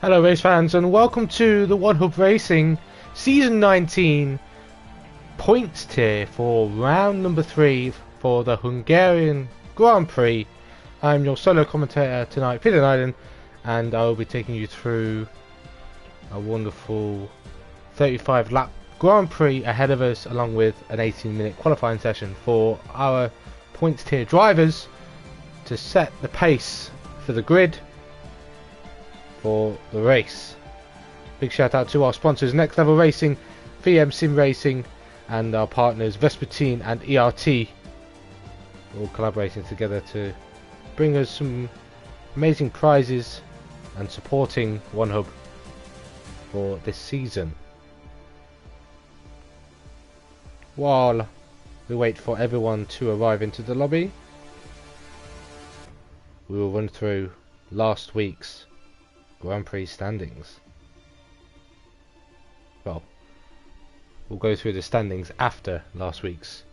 Hello race fans and welcome to the One Hub Racing Season 19 points tier for round number 3 for the Hungarian Grand Prix. I'm your solo commentator tonight, Peter Nyden, and I will be taking you through a wonderful 35 lap Grand Prix ahead of us, along with an 18-minute qualifying session for our points tier drivers to set the pace for the grid for the race. Big shout out to our sponsors Next Level Racing, VM Sim Racing, and our partners Vespertine and ERT, all collaborating together to bring us some amazing prizes and supporting One Hub for this season. While we wait for everyone to arrive into the lobby, we will run through last week's Grand Prix standings. Well, we'll go through the standings after last week's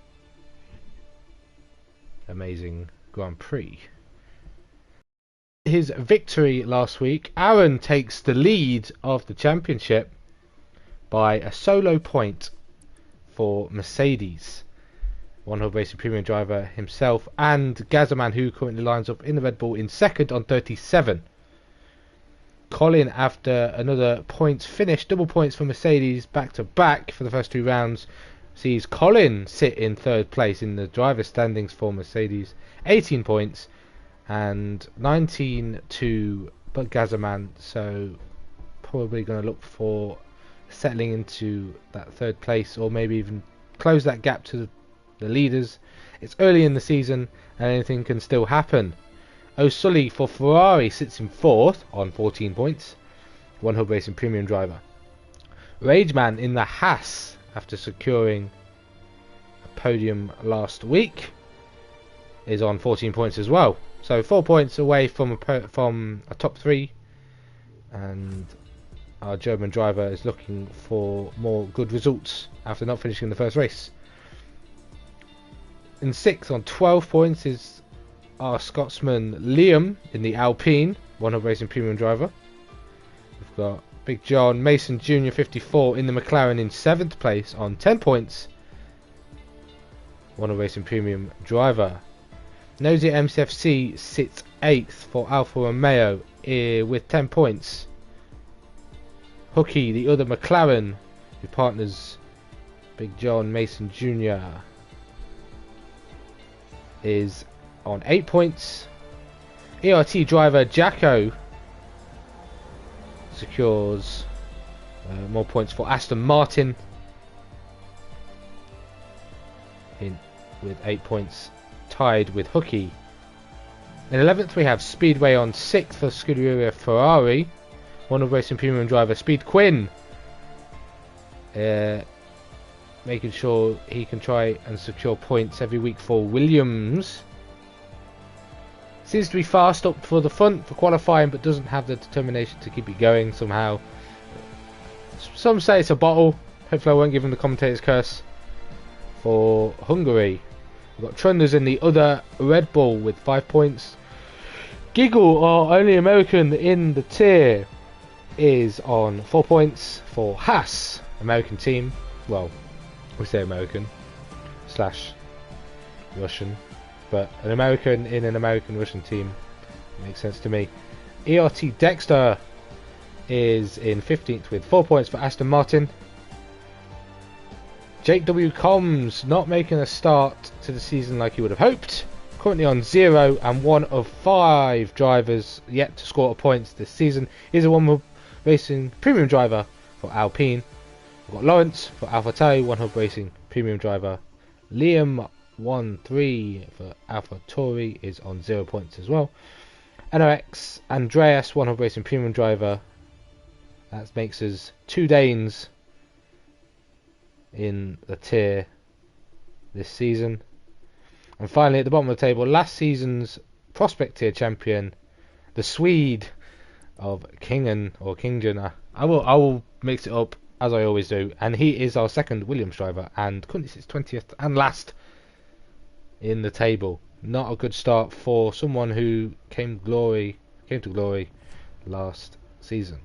amazing Grand Prix. His victory last week, Aaron takes the lead of the championship by a solo point for Mercedes. One Hub Racing Premium driver himself and Gazzaman, who currently lines up in the Red Bull in second on 37. Colin, after another points finish, double points for Mercedes back to back for the first two rounds, sees Colin sit in third place in the driver standings for Mercedes, 18 points and 19 to Gazzaman, so probably going to look for settling into that third place or maybe even close that gap to the leaders. It's early in the season and anything can still happen. O'Sully for Ferrari sits in fourth on 14 points. One Hub Racing Premium driver. Rageman in the Haas, after securing a podium last week, is on 14 points as well. So 4 points away from a top 3, and our German driver is looking for more good results after not finishing the first race. In 6th on 12 points is our Scotsman Liam in the Alpine, One Hub Racing Premium driver. We've got Big John Mason Jr. 54 in the McLaren in 7th place on 10 points. One Hub Racing Premium driver. Nosy MCFC sits 8th for Alfa Romeo with 10 points. Hooky, the other McLaren, who partners Big John Mason Jr., is on 8 points. ERT driver Jacko secures more points for Aston Martin with 8 points, tied with Hooky. In 11th we have Speedway on 6th for Scuderia Ferrari. One of Racing Premium driver Speed Quinn, making sure he can try and secure points every week for Williams. Seems to be fast up for the front for qualifying, but doesn't have the determination to keep it going somehow. Some say it's a bottle. Hopefully I won't give him the commentator's curse. For Hungary, we've got Trunders in the other Red Bull with 5 points. Giggle, our only American in the tier, is on 4 points for Haas, American team. Well, we say American / Russian, but an American in an American-Russian team makes sense to me. ERT Dexter is in 15th with 4 points for Aston Martin. Jake W. Combs not making a start to the season like he would have hoped. Currently on 0 and one of 5 drivers yet to score points this season. He's a One Hub Racing Premium driver for Alpine. We've got Lawrence for AlphaTauri, One Hub Racing Premium driver. Liam 1-3 for AlphaTauri is on 0 points as well. NOX Andreas, One Hub Racing Premium driver. That makes us 2 Danes in the tier this season. And finally, at the bottom of the table, last season's prospect tier champion, the Swede of Kingen or Kingen. I will mix it up as I always do, and he is our second Williams driver and currently sits 20th and last in the table. Not a good start for someone who came to glory last season.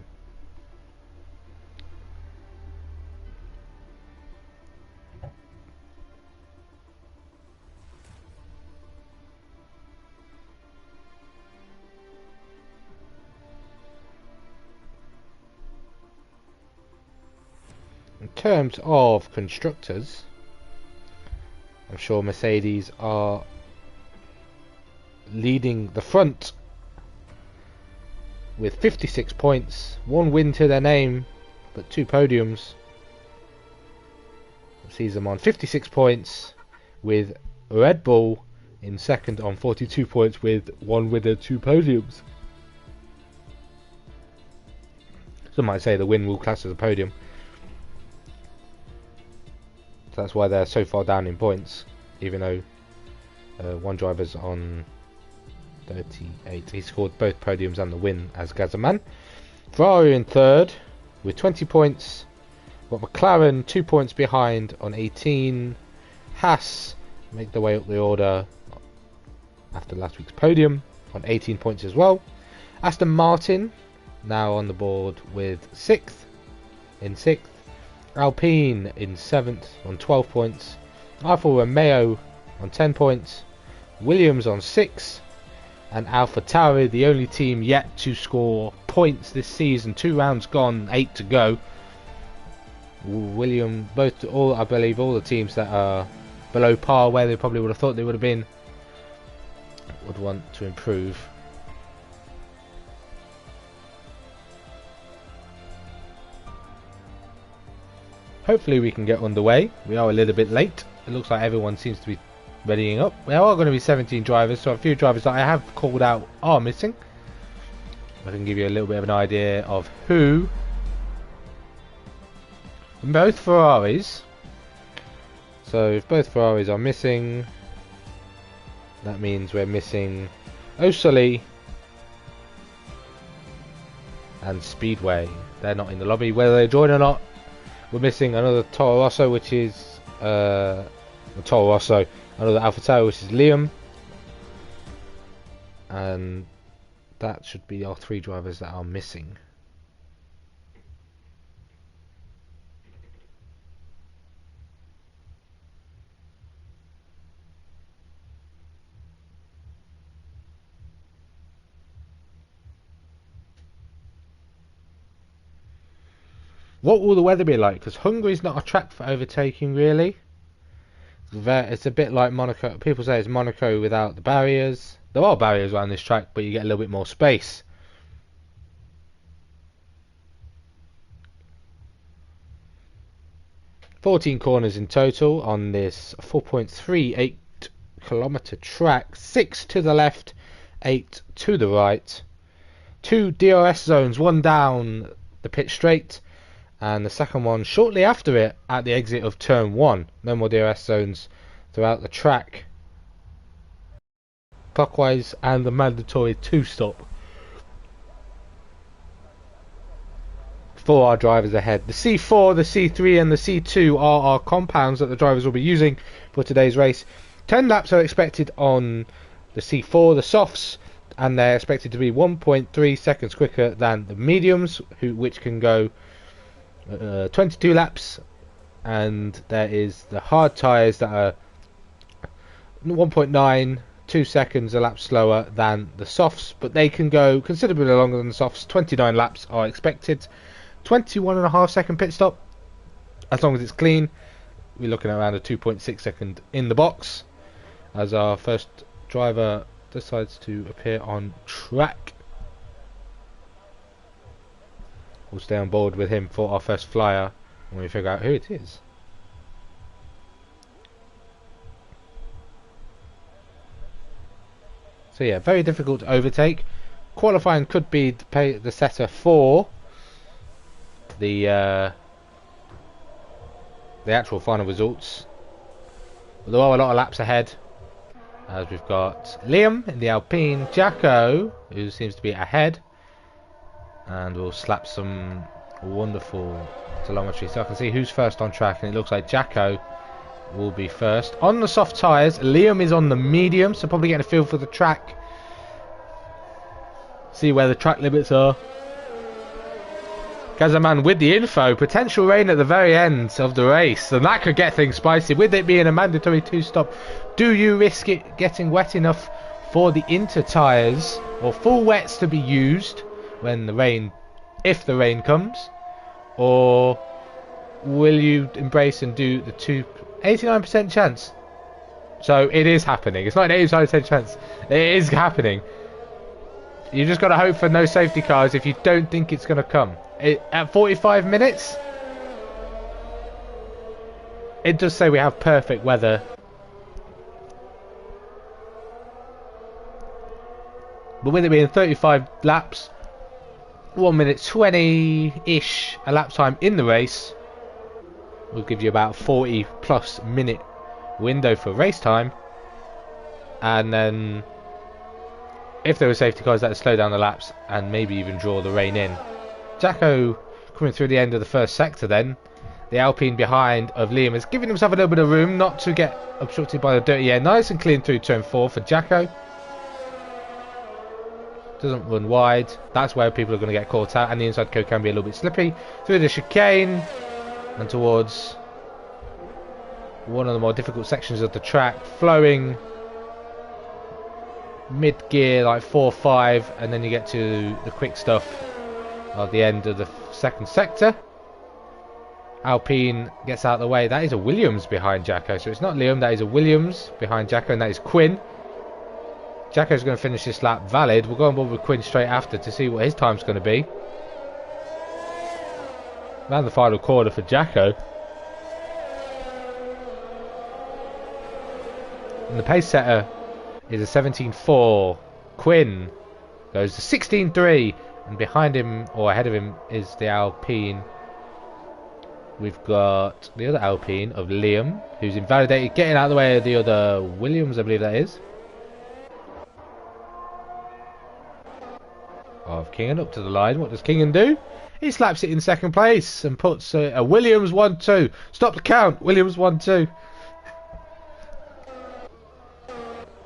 terms of constructors, I'm sure Mercedes are leading the front with 56 points, 1 win to their name, but 2 podiums. Sees them on 56 points, with Red Bull in second on 42 points with 1 win and 2 podiums. Some might say the win will class as a podium. So that's why they're so far down in points, even though one driver's on 38. He scored both podiums and the win as Gazaman. Ferrari in third with 20 points. Got McLaren 2 points behind on 18. Haas make their way up the order after last week's podium on 18 points as well. Aston Martin now on the board with 6th. Alpine in 7th on 12 points. Alfa Romeo on 10 points. Williams on 6. And AlphaTauri, the only team yet to score points this season. 2 rounds gone, 8 to go. I believe all the teams that are below par, where they probably would have thought they would have been, would want to improve. Hopefully we can get underway. We are a little bit late. It looks like everyone seems to be readying up. There are going to be 17 drivers, so a few drivers that I have called out are missing. I can give you a little bit of an idea of who. Both Ferraris. So if both Ferraris are missing, that means we're missing Osoli and Speedway. They're not in the lobby. Whether they join or not, we're missing another Toro Rosso, which is another AlphaTauri, which is Liam, and that should be our 3 drivers that are missing. What will the weather be like? Because Hungary's not a track for overtaking, really. It's a bit like Monaco. People say it's Monaco without the barriers. There are barriers around this track, but you get a little bit more space. "14 corners in total on this 4.38 kilometre track. 6 to the left, 8 to the right. 2 DRS zones, one down the pit straight, and the second one shortly after it at the exit of turn 1. No more DRS zones throughout the track. Clockwise and the mandatory 2-stop for our drivers ahead. The C4, the C3 and the C2 are our compounds that the drivers will be using for today's race. 10 laps are expected on the C4, the softs, and they're expected to be 1.3 seconds quicker than the mediums, which can go 22 laps, and there is the hard tyres that are 1.92 seconds a lap slower than the softs, but they can go considerably longer than the softs. 29 laps are expected. 21.5 second pit stop, as long as it's clean. We're looking at around a 2.6 second in the box as our first driver decides to appear on track. We'll stay on board with him for our first flyer when we figure out who it is. So yeah, very difficult to overtake. Qualifying could be the setter for the actual final results. But there are a lot of laps ahead, as we've got Liam in the Alpine, Jacko, who seems to be ahead, and we'll slap some wonderful telemetry so I can see who's first on track, and it looks like Jacko will be first. On the soft tyres, Liam is on the medium, so probably getting a feel for the track. See where the track limits are. Gazaman with the info. Potential rain at the very end of the race, and that could get things spicy. With it being a mandatory 2-stop, do you risk it getting wet enough for the inter tyres or full wets to be used when the rain, if the rain comes, or will you embrace and do the 89% chance? So it is happening. It's not an 85% chance. It is happening. You just got to hope for no safety cars if you don't think it's going to come. At 45 minutes, it does say we have perfect weather. But with it being 35 laps, 1 minute 20-ish a lap time in the race, will give you about 40 plus minute window for race time. And then if there were safety cars, that would slow down the laps and maybe even draw the rain in. Jacko coming through the end of the first sector then. The Alpine behind of Liam is giving himself a little bit of room not to get obstructed by the dirty air. Nice and clean through turn 4 for Jacko. Doesn't run wide. That's where people are going to get caught out, and the inside curve can be a little bit slippy. Through the chicane and towards one of the more difficult sections of the track, flowing mid-gear like 4-5, and then you get to the quick stuff at the end of the second sector. Alpine gets out of the way. That is a Williams behind Jacko, so it's not Liam, that is a Williams behind Jacko, and that is Quinn. Jacko's going to finish this lap valid. We'll go on board with Quinn straight after to see what his time's going to be. Around the final corner for Jacko. And the pace setter is a 17.4. Quinn goes to 16.3. And behind him, or ahead of him, is the Alpine. We've got the other Alpine of Liam, who's invalidated, getting out of the way of the other Williams, I believe that is. Of Kingan up to the line. What does Kingan do? He slaps it in second place and puts a Williams 1-2. Stop the count. Williams 1-2.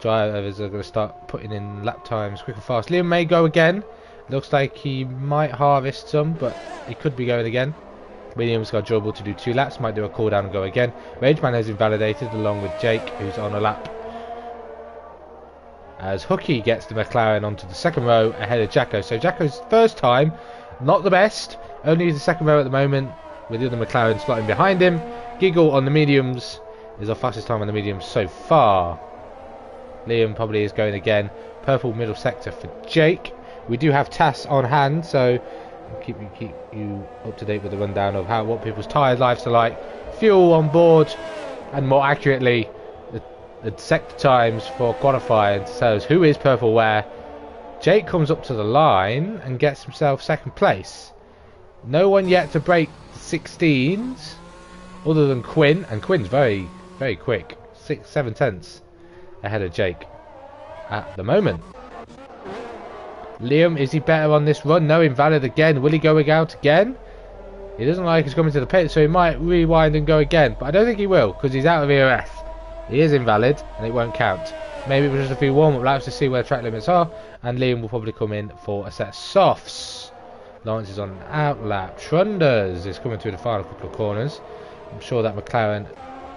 Drivers are going to start putting in lap times quick and fast. Liam may go again. Looks like he might harvest some, but he could be going again. Williams got durable to do 2 laps. Might do a cool down and go again. Rageman has invalidated along with Jake, who's on a lap. As Hookie gets the McLaren onto the second row ahead of Jacko. So Jacko's first time, not the best. Only the second row at the moment, with the other McLaren slotting behind him. Giggle on the mediums is our fastest time on the mediums so far. Liam probably is going again. Purple middle sector for Jake. We do have TAS on hand, so keep you up to date with the rundown of what people's tyre lives are like, fuel on board, and more accurately the sector times for qualifying to tell us who is purple where. Jake comes up to the line and gets himself second place. No one yet to break the 16s other than Quinn, and Quinn's very, very quick, 6-7 tenths ahead of Jake at the moment. Liam, is he better on this run? No, invalid again. Will he go out again? He doesn't like he's coming to the pit, so he might rewind and go again, but I don't think he will because he's out of ERS. He is invalid and it won't count. Maybe it was just a few warm-up laps to see where track limits are, and Liam will probably come in for a set of softs. Lawrence is on an out lap. Trunders is coming through the final couple of corners. I'm sure that McLaren,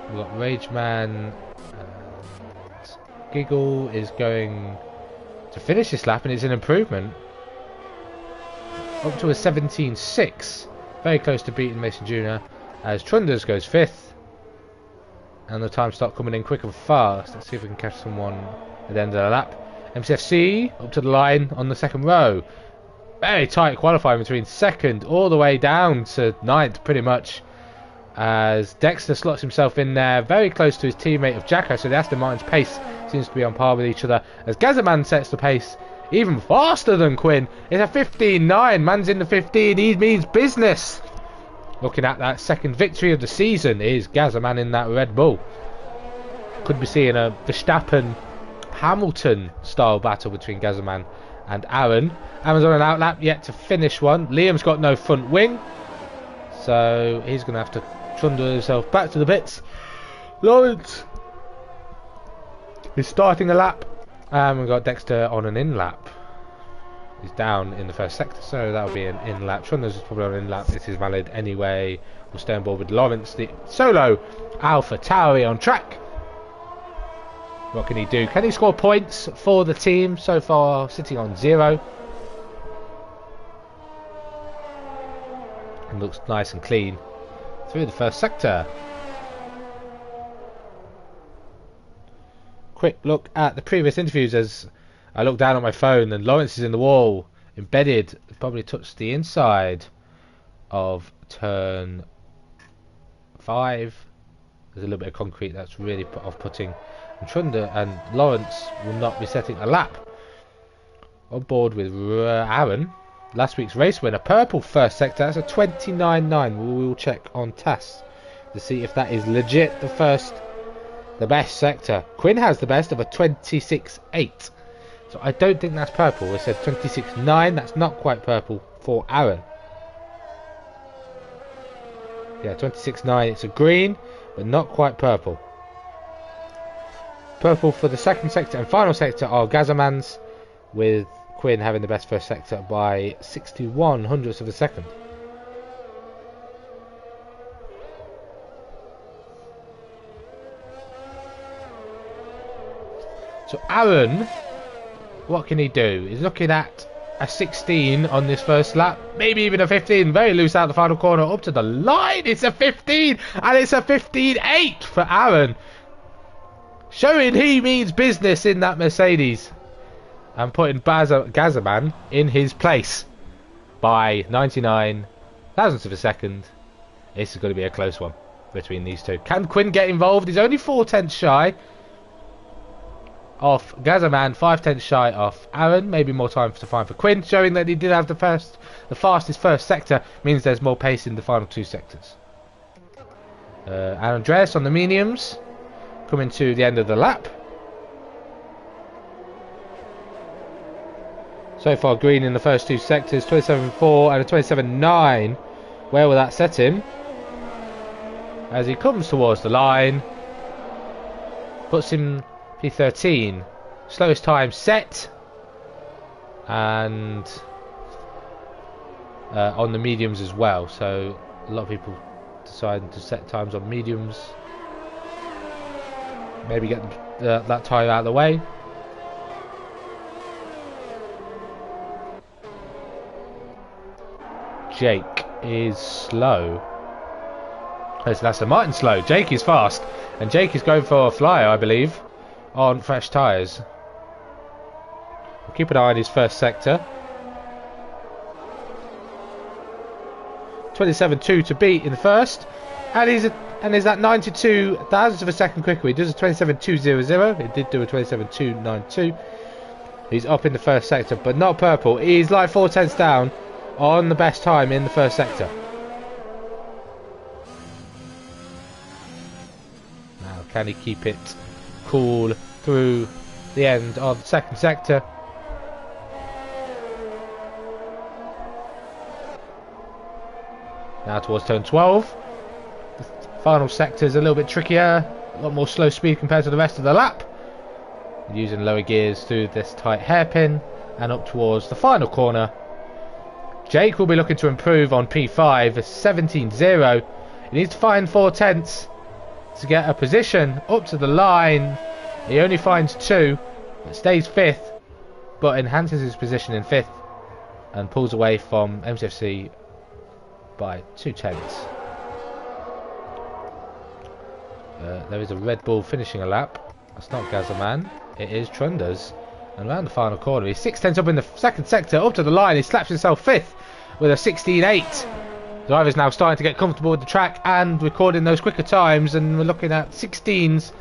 we've got Rageman, Giggle is going to finish this lap, and it's an improvement up to a 17.6, very close to beating Mason Jr. as Trunders goes 5th, and the time start coming in quick and fast. Let's see if we can catch someone at the end of the lap. MCFC up to the line on the second row. Very tight qualifying between second all the way down to 9th pretty much, as Dexter slots himself in there very close to his teammate of Jacko, so the Aston Martin's pace seems to be on par with each other, as Gazaman sets the pace even faster than Quinn. It's a 15.9. Man's in the 15. He means business. Looking at that second victory of the season is Gazaman in that Red Bull. Could be seeing a Verstappen Hamilton style battle between Gazaman and Aaron. Aaron's on an outlap yet to finish one. Liam's got no front wing, so he's going to have to trundle himself back to the pits. Lawrence is starting a lap, and we've got Dexter on an in lap. He's down in the first sector, so that'll be an in lap. Trundles is probably on an in lap. This is valid anyway. We'll stay on board with Lawrence, the solo Alpha Tauri on track. What can he do? Can he score points for the team? So far sitting on 0. And looks nice and clean through the first sector. Quick look at the previous interviews as I look down at my phone, and Lawrence is in the wall, embedded, probably touched the inside of turn 5. There's a little bit of concrete that's really off-putting. And Trunder and Lawrence will not be setting a lap. On board with Aaron, last week's race winner, purple first sector. That's a 29.9. We will check on TAS to see if that is legit the best sector. Quinn has the best of a 26.8. So I don't think that's purple. It said 26.9. That's not quite purple for Aaron. Yeah, 26.9. It's a green, but not quite purple. Purple for the second sector and final sector are Gazamans, with Quinn having the best first sector by 61 hundredths of a second. So Aaron, what can he do? He's looking at a 16 on this first lap, maybe even a 15, very loose out the final corner, up to the line. It's a 15, and it's a 15.8 for Aaron, showing he means business in that Mercedes, and putting Gazaman in his place by 99 thousandths of a second. This is going to be a close one between these two. Can Quinn get involved? He's only 4 tenths shy off Gazaman, 5 tenths shy off Aaron. Maybe more time to find for Quinn, showing that he did have the fastest first sector. Means there's more pace in the final 2 sectors. And Andreas on the mediums, coming to the end of the lap. So far green in the first 2 sectors, 27.4 and a 27.9. Where will that set him? As he comes towards the line, puts him P13. Slowest time set, and on the mediums as well. So a lot of people deciding to set times on mediums. Maybe get that tyre out of the way. Jake is slow. So that's a Martin slow. Jake is fast, and Jake is going for a flyer, I believe, on fresh tyres. We'll keep an eye on his first sector. 27.2 to beat in the first, and is that 92 thousandths of a second quicker. He does a 27.200. It did do a 27.292. He's up in the first sector, but not purple. He's like 4 tenths down on the best time in the first sector. Now, can he keep it cool through the end of the second sector? Now towards turn 12. The final sector is a little bit trickier, a lot more slow speed compared to the rest of the lap. Using lower gears through this tight hairpin and up towards the final corner. Jake will be looking to improve on P5, a 17.0. He needs to find 4 tenths to get a position up to the line. He only finds 2, but stays 5th, but enhances his position in 5th and pulls away from MCFC by 2 tenths. There is a Red Bull finishing a lap. That's not Gazaman, it is Trunders. And around the final corner, he's 6 tenths up in the second sector, up to the line. He slaps himself 5th with a 16.8. The driver's now starting to get comfortable with the track and recording those quicker times, and we're looking at 16s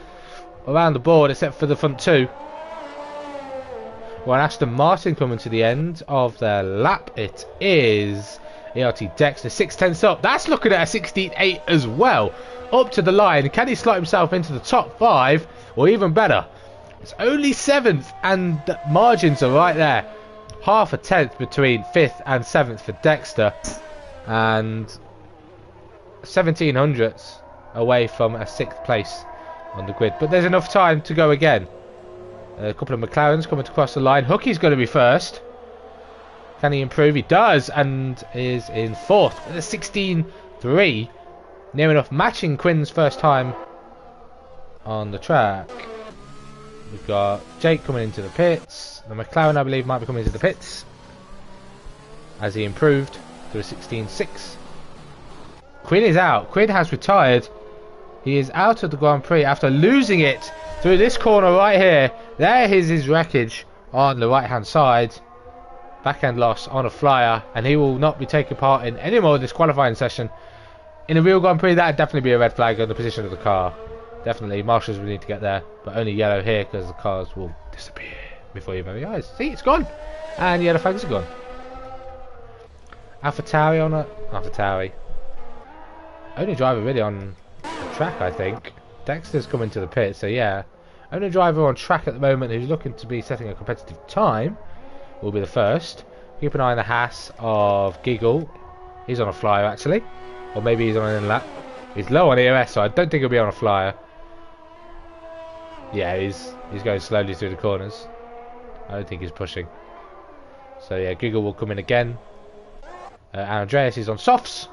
around the board, except for the front 2. Well, Aston Martin coming to the end of their lap. It is ERT Dexter, 6 tenths up. That's looking at a 16.8 as well. Up to the line. Can he slot himself into the top 5? Or even better, it's only 7th, and the margins are right there. Half a tenth between 5th and 7th for Dexter, and 17 hundredths away from a 6th place on the grid. But there's enough time to go again. A couple of McLarens coming to cross the line. Hookie's going to be first. Can he improve? He does, and is in 4th with a 16.3. Near enough matching Quinn's first time on the track. We've got Jake coming into the pits. The McLaren, I believe, might be coming into the pits as he improved to a 16.6. Quinn is out. Quinn has retired. He is out of the Grand Prix after losing it through this corner right here. There is his wreckage on the right hand side. Backhand loss on a flyer, and he will not be taking part in any more of this qualifying session. In a real Grand Prix, that would definitely be a red flag on the position of the car. Definitely, marshals will need to get there, but only yellow here because the cars will disappear before your very eyes. See, it's gone, and yellow flags are gone. AlphaTauri on a AlphaTauri. Only driver really on the track, I think. Dexter's coming to the pit, so yeah. Only driver on track at the moment who's looking to be setting a competitive time will be the first. Keep an eye on the Haas of Giggle. He's on a flyer actually, or maybe he's on an lap. He's low on EOS, so I don't think he'll be on a flyer. Yeah, he's going slowly through the corners. I don't think he's pushing. So yeah, Giggle will come in again. Andreas is on softs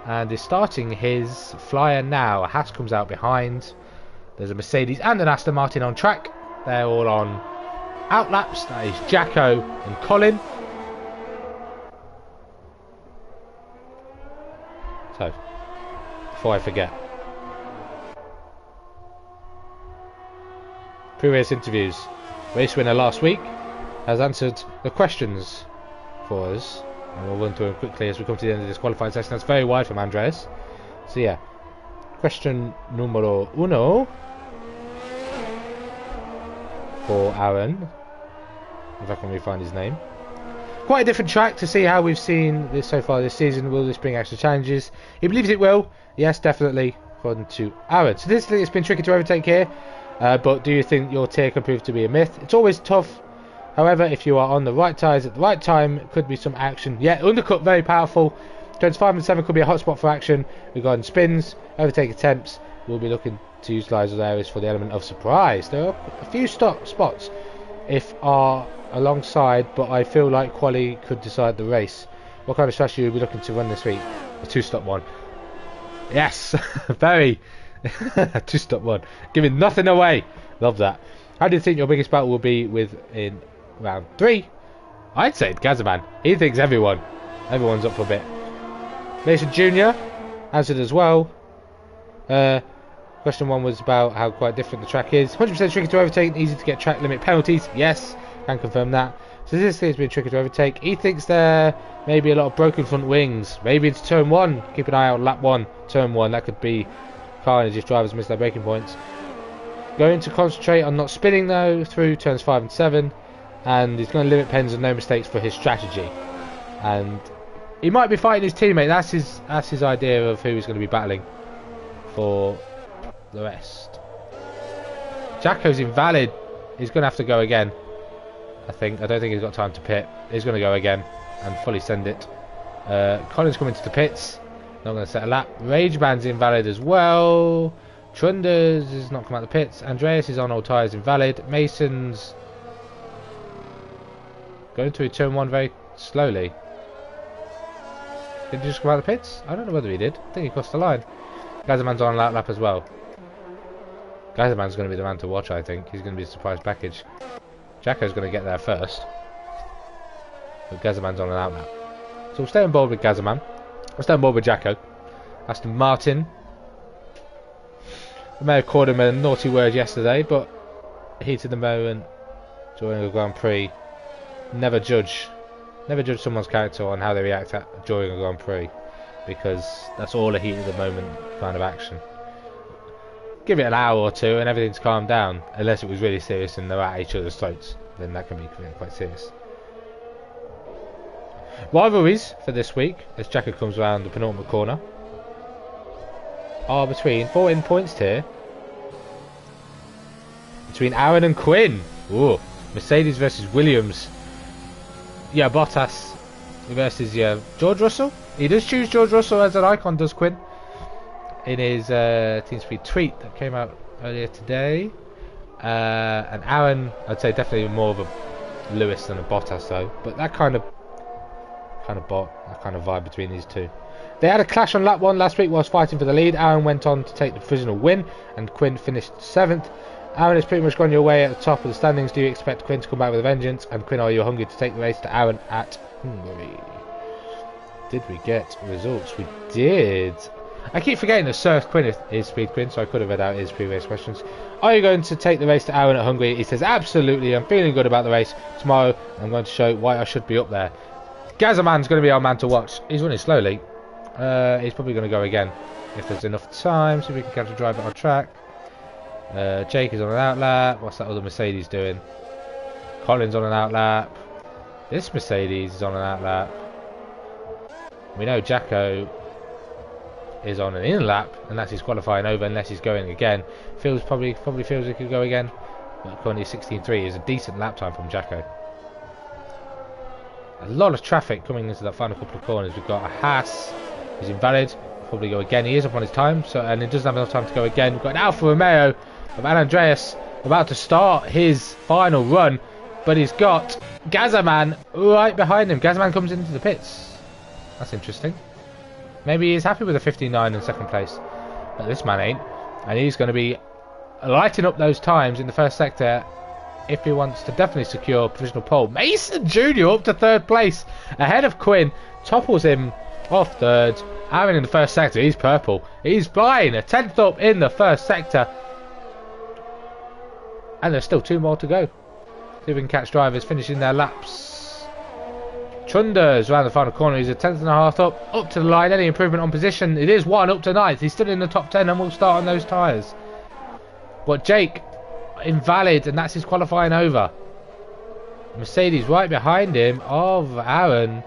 and is starting his flyer now. A Haas comes out behind. There's a Mercedes and an Aston Martin on track. They're all on outlaps. That is Jacko and Colin. So, before I forget, previous interviews. Race winner last week has answered the questions for us, and we'll run through them quickly as we come to the end of this qualifying session. That's very wide from Andreas. So yeah, question numero uno for Aaron, if I can re-find his name. Quite a different track to see how we've seen this so far this season. Will this bring extra challenges? He believes it will. Yes, definitely, according to Aaron. Statistically, it's been tricky to overtake here, but do you think your tier can prove to be a myth? It's always tough. However, if you are on the right tyres at the right time, it could be some action. Yeah, undercut, very powerful. Turns 5 and 7 could be a hot spot for action. Regarding spins, overtake attempts, we'll be looking to utilise those areas for the element of surprise. There are a few spots if are alongside, but I feel like quali could decide the race. What kind of strategy will we be looking to run this week? A 2-stop one. Yes, very. 2-stop one. Giving nothing away. Love that. How do you think your biggest battle will be in round 3? I'd say Gazaman. He thinks everyone's up for a bit. Mason Jr. answered as well. Question 1 was about how quite different the track is. 100% tricky to overtake, easy to get track limit penalties. Yes, can confirm that. Statistically, it's been tricky to overtake. He thinks there may be a lot of broken front wings. Maybe it's turn 1. Keep an eye out, lap 1, turn 1. That could be carnage if drivers miss their braking points. Going to concentrate on not spinning though through turns 5 and 7, and he's going to limit pens and no mistakes for his strategy. And he might be fighting his teammate. That's his idea of who he's going to be battling for the rest. Jacko's invalid. He's going to have to go again, I think. I don't think he's got time to pit. He's going to go again and fully send it. Colin's coming to the pits. Not going to set a lap. Rageman's invalid as well. Trunders has not come out the pits. Andreas is on all tyres, invalid. Mason's going through turn 1 very slowly. Did he just come out the pits? I don't know whether he did. I think he crossed the line. Gazaman's on a lap as well. Gazaman's going to be the man to watch, I think. He's going to be a surprise package. Jacko's going to get there first. But Gazaman's on an out lap. So we'll stay on board with Gazaman. We'll stay on board with Jacko. Aston Martin. I may have called him a naughty word yesterday, but heat of the moment during a Grand Prix. Never judge someone's character on how they react during a Grand Prix, because that's all a heat of the moment kind of action. Give it an hour or two and everything's calmed down, unless it was really serious and they're at each other's throats. Then that can be quite serious. Rivalries for this week, as Jacko comes around the penultimate corner, are between 14 points here. Between Aaron and Quinn. Ooh, Mercedes versus Williams. Yeah, Bottas versus George Russell. He does choose George Russell as an icon, does Quinn, in his Team Speed tweet that came out earlier today. And Aaron, I'd say definitely more of a Lewis than a Bottas though. But that kind of vibe between these two. They had a clash on lap 1 last week whilst fighting for the lead. Aaron went on to take the provisional win, and Quinn finished 7th. Aaron has pretty much gone your way at the top of the standings. Do you expect Quinn to come back with a vengeance? And Quinn, are you hungry to take the race to Aaron at Hungary? did we get results? We did. I keep forgetting that Sir Quinn is Speed Quinn, so I could have read out his previous questions. Are you going to take the race to Aaron at Hungary? He says, absolutely. I'm feeling good about the race. Tomorrow, I'm going to show why I should be up there. Gazaman's going to be our man to watch. He's running slowly. He's probably going to go again if there's enough time, so we can catch a driver on track. Jake is on an outlap. What's that other Mercedes doing? Colin's on an outlap. This Mercedes is on an outlap. We know Jacko is on an in lap, and that's his qualifying over unless he's going again. Probably feels he could go again. But currently 16.3 is a decent lap time from Jacko. A lot of traffic coming into that final couple of corners. We've got a Haas who's invalid. Probably go again. He is up on his time, so and he doesn't have enough time to go again. We've got an Alfa Romeo of Andreas about to start his final run, but he's got Gazaman right behind him. Gazaman comes into the pits. That's interesting. Maybe he's happy with a 59 in second place, but this man ain't, and he's going to be lighting up those times in the first sector if he wants to definitely secure provisional pole. Mason Jr. up to third place ahead of Quinn, topples him off third. Aaron in the first sector, he's purple. He's flying a 10th up in the first sector, and there's still 2 more to go. See if we can catch drivers finishing their laps. Chunder's around the final corner. He's a 10th and a half up to the line. Any improvement on position? It is 1 up to 9th. He's still in the top 10 and will start on those tyres. But Jake, invalid, and that's his qualifying over. Mercedes right behind him of Aaron.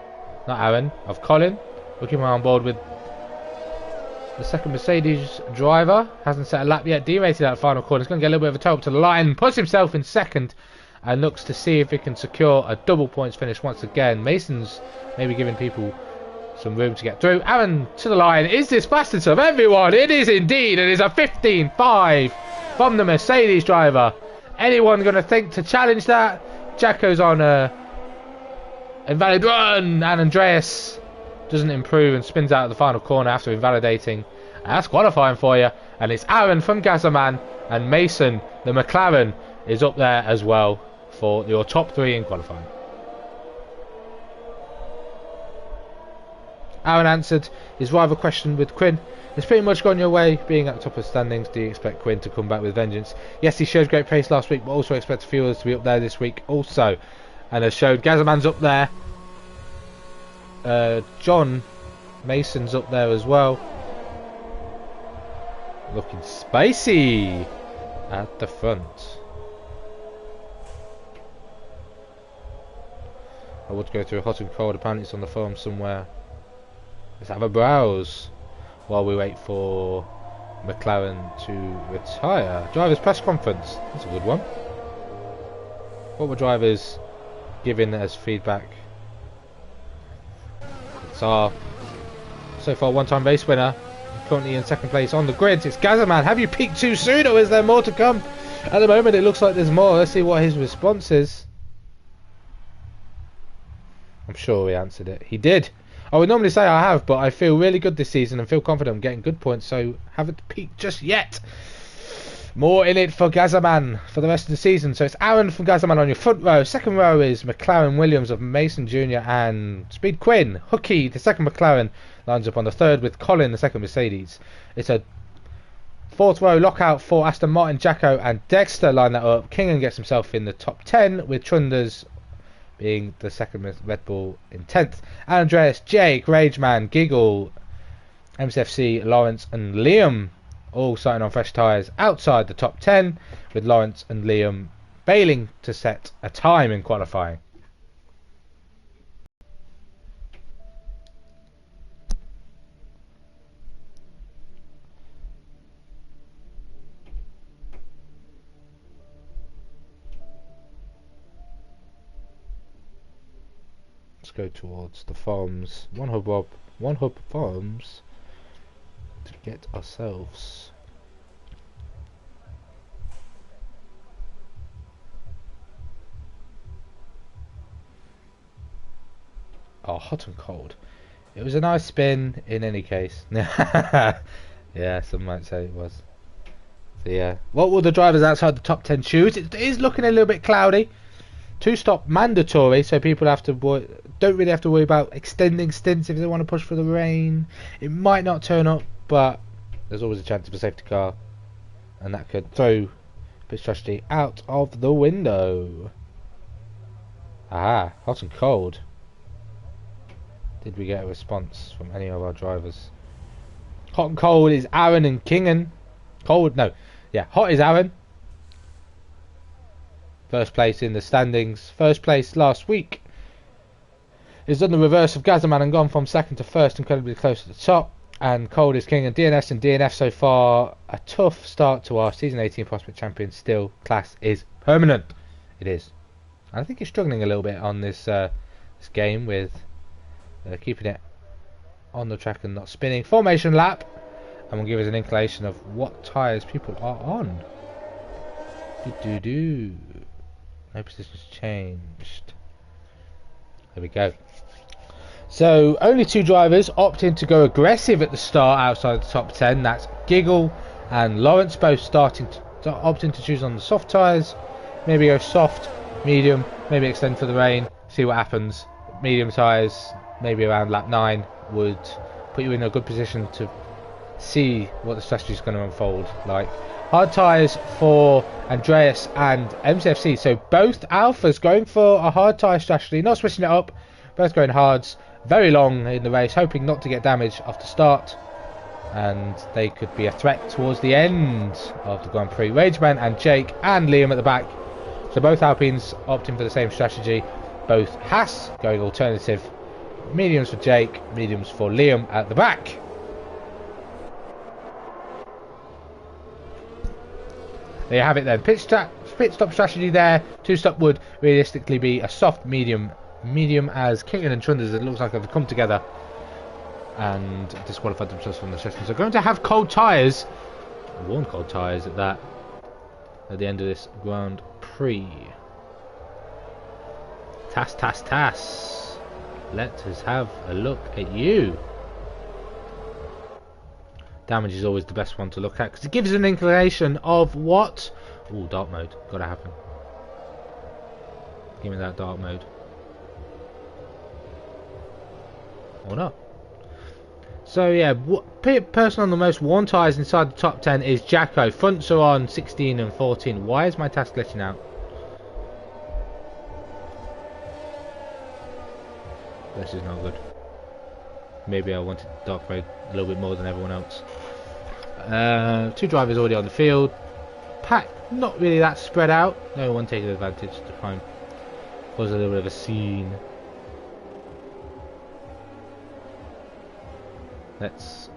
Not Aaron, of Colin. Looking on board with the second Mercedes driver. Hasn't set a lap yet. Derated out the final corner. He's going to get a little bit of a toe up to the line. Puts himself in second. And looks to see if he can secure a double points finish once again. Mason's maybe giving people some room to get through. Aaron to the line. Is this fastest of everyone? It is indeed. It is a 15.5 from the Mercedes driver. Anyone going to think to challenge that? Jacko's on a invalid run. And Andreas doesn't improve and spins out of the final corner after invalidating. And that's qualifying for you. And it's Aaron from Gazaman. And Mason, the McLaren, is up there as well for your top 3 in qualifying. Aaron answered his rival question with Quinn. It's pretty much gone your way, being at the top of the standings. Do you expect Quinn to come back with vengeance? Yes, he showed great pace last week, but also expect a few others to be up there this week also. And has showed Gazaman's up there. John Mason's up there as well. Looking spicy at the front. I would go through hot and cold. Apparently it's on the forum somewhere. Let's have a browse while we wait for McLaren to retire. Drivers press conference. That's a good one. What were drivers giving as feedback? It's our so far one-time race winner. Currently in second place on the grid. It's Gazaman. Have you peaked too soon, or is there more to come? At the moment it looks like there's more. Let's see what his response is. I'm sure he answered it. He did. I would normally say I have, but I feel really good this season and feel confident I'm getting good points, so haven't peaked just yet. More in it for Gazaman for the rest of the season. So it's Aaron from Gazaman on your front row. Second row is McLaren Williams of Mason Jr. and Speed Quinn. Hooky, the second McLaren, lines up on the third with Colin, the second Mercedes. It's a 4th row lockout for Aston Martin, Jacko and Dexter line that up. Kingan gets himself in the top 10 with Chunders being the second Red Bull in 10th. Andreas, Jake, Rageman, Giggle, MCFC, Lawrence and Liam all starting on fresh tyres outside the top 10, with Lawrence and Liam failing to set a time in qualifying. Let's go towards the farms. One hub farms to get ourselves hot and cold. It was a nice spin in any case. Yeah, some might say it was. So yeah, what will the drivers outside the top 10 choose? It is looking a little bit cloudy. 2-stop mandatory, so people have to don't really have to worry about extending stints if they want to push for the rain. It might not turn up, but there's always a chance of a safety car, and that could throw pit strategy out of the window. Aha, hot and cold. Did we get a response from any of our drivers? Hot and cold is Aaron and Kingen. Cold, no. Yeah, hot is Aaron. First place in the standings. First place last week. Is done the reverse of Gazzaman and gone from second to first, incredibly close to the top. And cold is King and DNS and DNF so far. A tough start to our season 18 prospect champion. Still, class is permanent. It is. I think he's struggling a little bit on this game with keeping it on the track and not spinning. Formation lap, and will give us an inclination of what tyres people are on. No positions changed. There we go. So only 2 drivers opting to go aggressive at the start outside the top 10. That's Giggle and Lawrence, both opting to choose on the soft tyres. Maybe go soft, medium, maybe extend for the rain, see what happens. Medium tyres, maybe around lap 9, would put you in a good position to see what the strategy is going to unfold like. Hard tyres for Andreas and MCFC, so both Alphas going for a hard tyre strategy, not switching it up, both going hards, very long in the race, hoping not to get damage off the start, and they could be a threat towards the end of the Grand Prix. Rageman and Jake and Liam at the back, so both Alpines opting for the same strategy, both Haas going alternative, mediums for Jake, mediums for Liam at the back. There you have it then. Pit stop strategy there. 2-stop would realistically be a soft medium. Medium as Kingen and Trunders, it looks like they've come together and disqualified themselves from the session. So going to have cold tyres, worn cold tyres at that, at the end of this Grand Prix. Tass. Let us have a look at you. Damage is always the best one to look at because it gives an inclination of what. Oh, dark mode, gotta happen. Give me that dark mode. Or not. So yeah, person on the most worn tyres inside the top 10 is Jacko. Fronts are on 16 and 14. Why is my task glitching out? This is not good. Maybe I wanted dark mode a little bit more than everyone else. 2 drivers already on the field. Pack not really that spread out. No one taking advantage to try and cause a little bit of a scene. Let's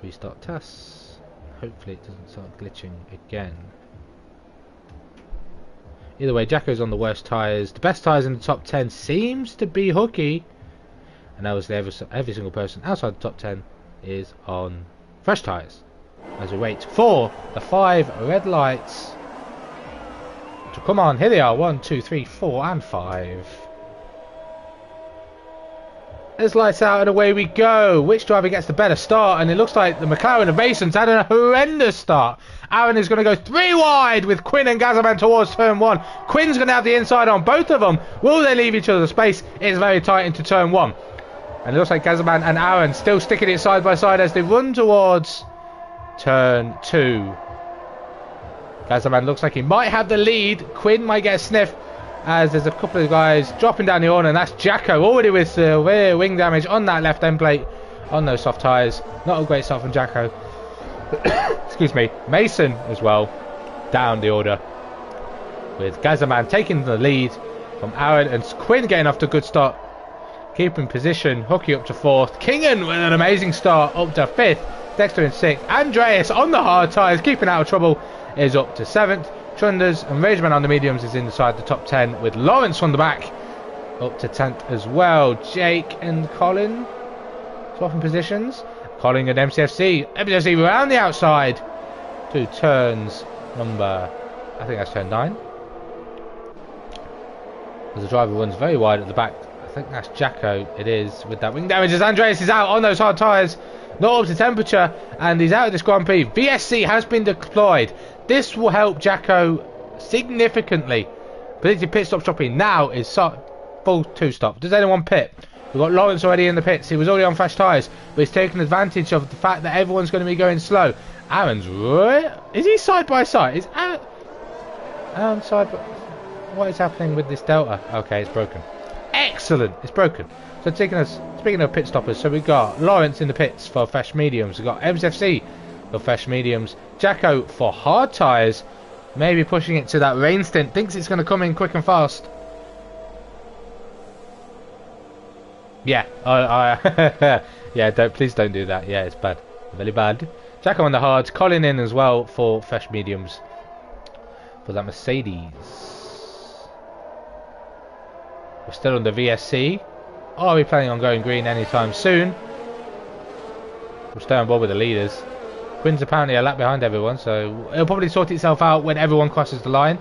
restart tasks. Hopefully it doesn't start glitching again. Either way, Jacko's on the worst tyres. The best tyres in the top 10 seems to be Hooky. And obviously every single person outside the top 10 is on fresh tyres. As we wait for the 5 red lights to come on. Here they are. 1, 2, 3, 4 and 5. There's lights out and away we go. Which driver gets the better start? And it looks like the McLaren of Mason's had a horrendous start. Aaron is going to go 3 wide with Quinn and Gazzaman towards turn 1. Quinn's going to have the inside on both of them. Will they leave each other space? It's very tight into turn 1. And it looks like Gazzaman and Aaron still sticking it side by side as they run towards turn 2. Gazzaman looks like he might have the lead. Quinn might get a sniff as there's a couple of guys dropping down the horn, and that's Jacko already with severe wing damage on that left end plate on those soft tyres. Not a great start from Jacko. Excuse me. Mason as well down the order with Gazzaman taking the lead from Aaron, and Quinn getting off to a good start, keeping position. Hooky up to 4th. Kingen with an amazing start up to 5th. Dexter in 6th. Andreas on the hard tyres keeping out of trouble is up to 7th. Trunders and Rageman on the mediums is inside the top 10 with Lawrence from the back up to 10th as well. Jake and Colin swapping positions. Colin and MCFC around the outside to turns number, I think that's turn 9, as the driver runs very wide at the back. I think that's Jacko, it is, with that wing damage as Andreas is out on those hard tyres, not up to temperature, and he's out of this Grand Prix. VSC has been deployed. This will help Jacko significantly Predicted pit stop shopping now is full 2-stop. Does anyone pit? We've got Lawrence already in the pits. He was already on fresh tyres, but he's taking advantage of the fact that everyone's going to be going slow. Aaron's right. Is he side by side? Is Aaron side by... What is happening with this Delta? Okay, it's broken. Excellent, it's broken. So speaking of pit stoppers, so we've got Lawrence in the pits for fresh mediums. We've got MSFC for fresh mediums. Jacko for hard tyres. Maybe pushing it to that rain stint. Thinks it's going to come in quick and fast. Yeah, yeah. Please don't do that. Yeah, it's bad, very bad. Jacko on the hards. Colin in as well for fresh mediums for that Mercedes. We're still on the VSC. Are we planning on going green anytime soon? We'll stay on board with the leaders. Quinn's apparently a lap behind everyone, so it'll probably sort itself out when everyone crosses the line.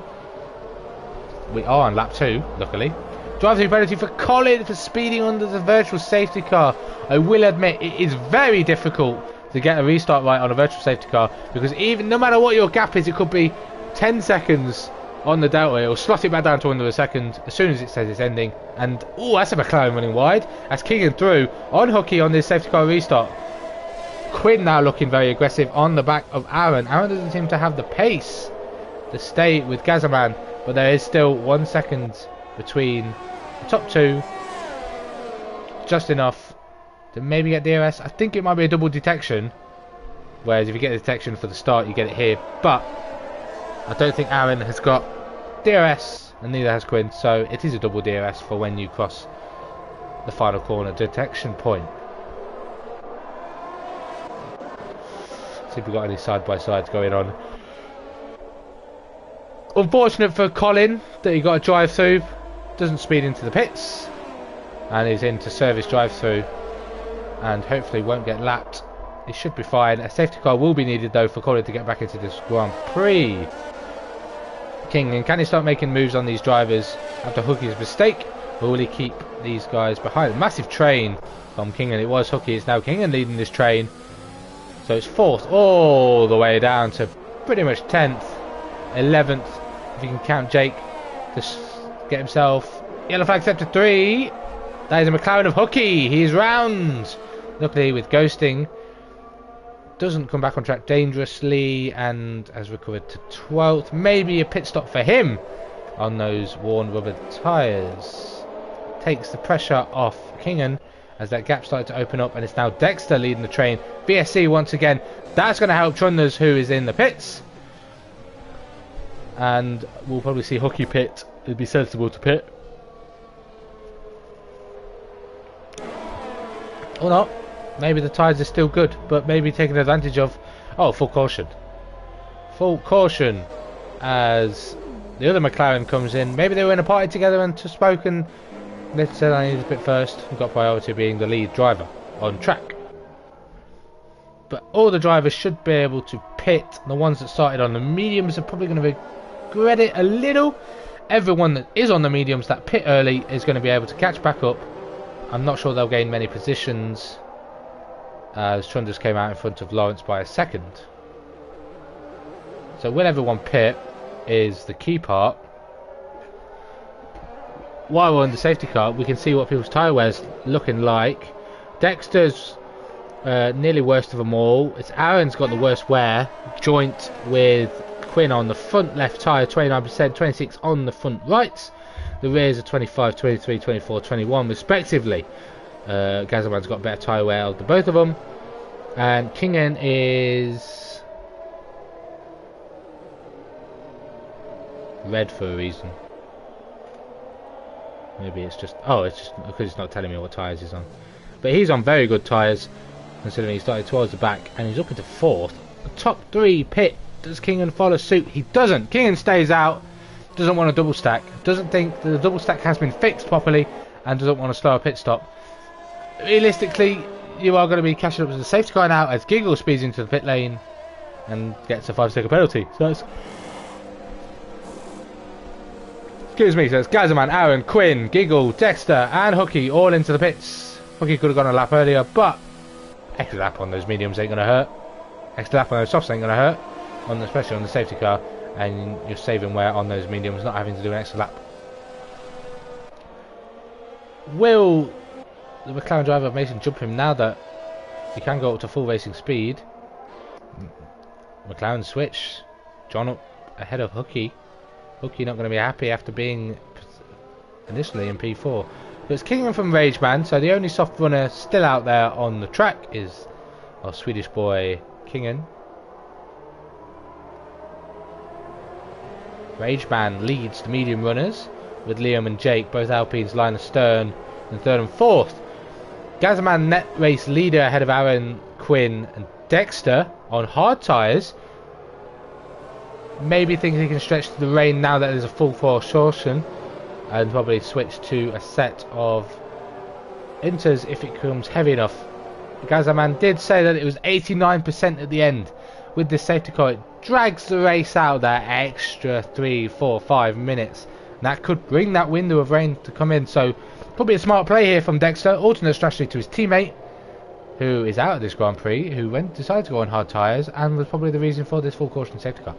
We are on lap 2, luckily. Drive-through penalty for Colin for speeding under the virtual safety car. I will admit it is very difficult to get a restart right on a virtual safety car, because even no matter what your gap is, it could be 10 seconds on the Delta. It'll slot it back down to under a second as soon as it says it's ending. And oh, that's a McLaren running wide. That's Keegan through on Hooky on this safety car restart. Quinn now looking very aggressive on the back of Aaron. Aaron doesn't seem to have the pace to stay with Gazaman, but there is still 1 second between the top two. Just enough to maybe get DRS. I think it might be a double detection, whereas if you get the detection for the start, you get it here. But I don't think Aaron has got DRS, and neither has Quinn, so it is a double DRS for when you cross the final corner detection point. See if we've got any side-by-sides going on. Unfortunate for Colin that he got a drive-through. Doesn't speed into the pits. And he's in to service drive-through. And hopefully won't get lapped. It should be fine. A safety car will be needed though for Colin to get back into this Grand Prix. King, and can he start making moves on these drivers after Hookie's mistake? Or will he keep these guys behind? Massive train from Kingan. It was Hookie, it's now Kingan leading this train. So it's 4th all the way down to pretty much 10th, 11th, if you can count Jake to get himself. Yellow flag set to 3. That is a McLaren of Hooky. He's round. Luckily with ghosting, doesn't come back on track dangerously and has recovered to 12th. Maybe a pit stop for him on those worn rubber tyres. Takes the pressure off Kingan as that gap started to open up, and it's now Dexter leading the train. VSC once again. That's going to help Trunders, who is in the pits. And we'll probably see Hooky pit. It'd be sensible to pit. Or not. Maybe the tyres are still good, but maybe taking advantage of... Oh, full caution. Full caution as the other McLaren comes in. Maybe they were in a party together and just spoken. They said I need to pit first. We've got priority being the lead driver on track. But all the drivers should be able to pit. The ones that started on the mediums are probably going to regret it a little. Everyone that is on the mediums that pit early is going to be able to catch back up. I'm not sure they'll gain many positions, as Trunders came out in front of Lawrence by a second. So will everyone pit is the key part. While we're on the safety car, we can see what people's tyre wear's looking like. Dexter's nearly worst of them all. It's Aaron's got the worst wear, joint with Quinn on the front left tyre, 29%, 26 on the front right. The rears are 25, 23, 24, 21 respectively. Gazaman's got better tyre wear than both of them. And Kingan is red for a reason. Maybe it's just... Oh, it's just because it's not telling me what tyres he's on. But he's on very good tyres, considering he started towards the back, and he's up into 4th. The top 3 pit. Does Kingan follow suit? He doesn't. Kingan stays out. Doesn't want a double stack. Doesn't think the double stack has been fixed properly, and doesn't want to slow a pit stop. Realistically, you are going to be catching up to the safety car now as Giggle speeds into the pit lane and gets a 5-second penalty. So that's... Excuse me, so it's Gazaman, Aaron, Quinn, Giggle, Dexter and Hooky all into the pits. Hooky could have gone a lap earlier, but extra lap on those mediums ain't going to hurt. Extra lap on those softs ain't going to hurt, especially on the safety car, and you're saving wear on those mediums, not having to do an extra lap Will the McLaren driver Mason jump him now that he can go up to full racing speed? McLaren switch. John up ahead of Hookie. Hookie not going to be happy after being initially in P4. But it's Kingham from Rageman, so the only soft runner still out there on the track is our Swedish boy Kingham. Rageman leads the medium runners with Liam and Jake, both Alpines line astern in third and fourth. Gazzaman net race leader ahead of Aaron, Quinn and Dexter on hard tyres. Maybe thinks he can stretch to the rain now that there's a full force caution, and probably switch to a set of inters if it becomes heavy enough. Gazzaman did say that it was 89% at the end. With this safety car, it drags the race out that extra 3, 4, 5 minutes. And that could bring that window of rain to come in. So, probably a smart play here from Dexter. Alternate strategy to his teammate, who is out of this Grand Prix, who decided to go on hard tyres, and was probably the reason for this full caution safety car.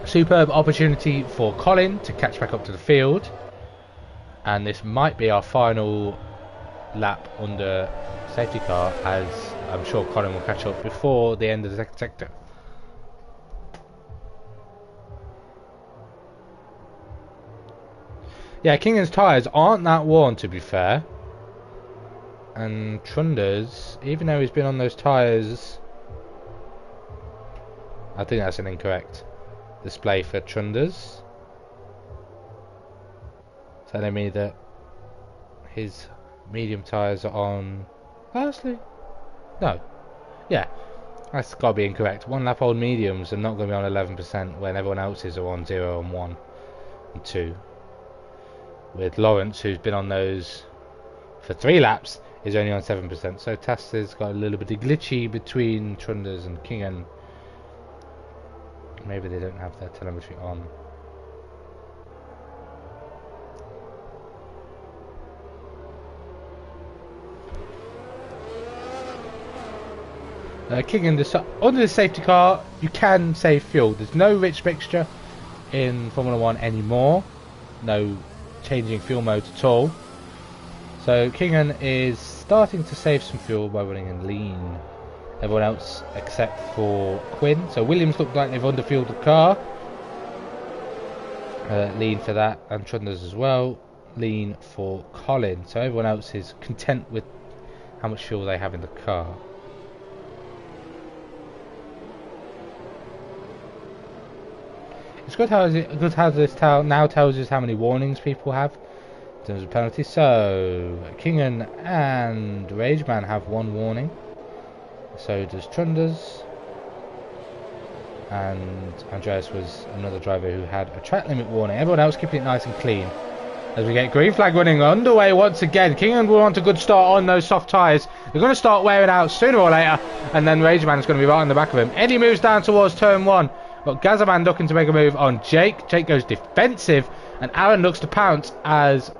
Superb opportunity for Colin to catch back up to the field, and this might be our final lap under safety car, as I'm sure Colin will catch up before the end of the second sector. Yeah, Kingham's tyres aren't that worn, to be fair, and Trunder's, even though he's been on those tyres, I think that's an incorrect display for Trunders, telling me that his medium tyres are on. Honestly, no, yeah, that's got to be incorrect. One lap old mediums are not going to be on 11% when everyone else's are on 0 and 1 and 2. With Lawrence, who's been on those for 3 laps, is only on 7%. So Tasta's got a little bit of glitchy between Trunders and Kingham. Maybe they don't have their telemetry on. Kingham, under the safety car, you can save fuel. There's no rich mixture in Formula 1 anymore. No changing fuel modes at all. So Kingham is starting to save some fuel by running in lean. Everyone else except for Quinn. So Williams look like they've underfueled the car. Lean for that, and Trunders as well. Lean for Colin. So everyone else is content with how much fuel they have in the car. It's good how this now tells us how many warnings people have in terms of penalties. So Kingham and Rageman have 1 warning. So does Trunders, and Andreas was another driver who had a track limit warning. Everyone else keeping it nice and clean. As we get green flag running underway once again. Kingham will want a good start on those soft tyres. They're going to start wearing out sooner or later, and then Rageman is going to be right on the back of him. Eddie moves down towards turn 1. Got Gazzaman looking to make a move on Jake. Jake goes defensive, and Aaron looks to pounce as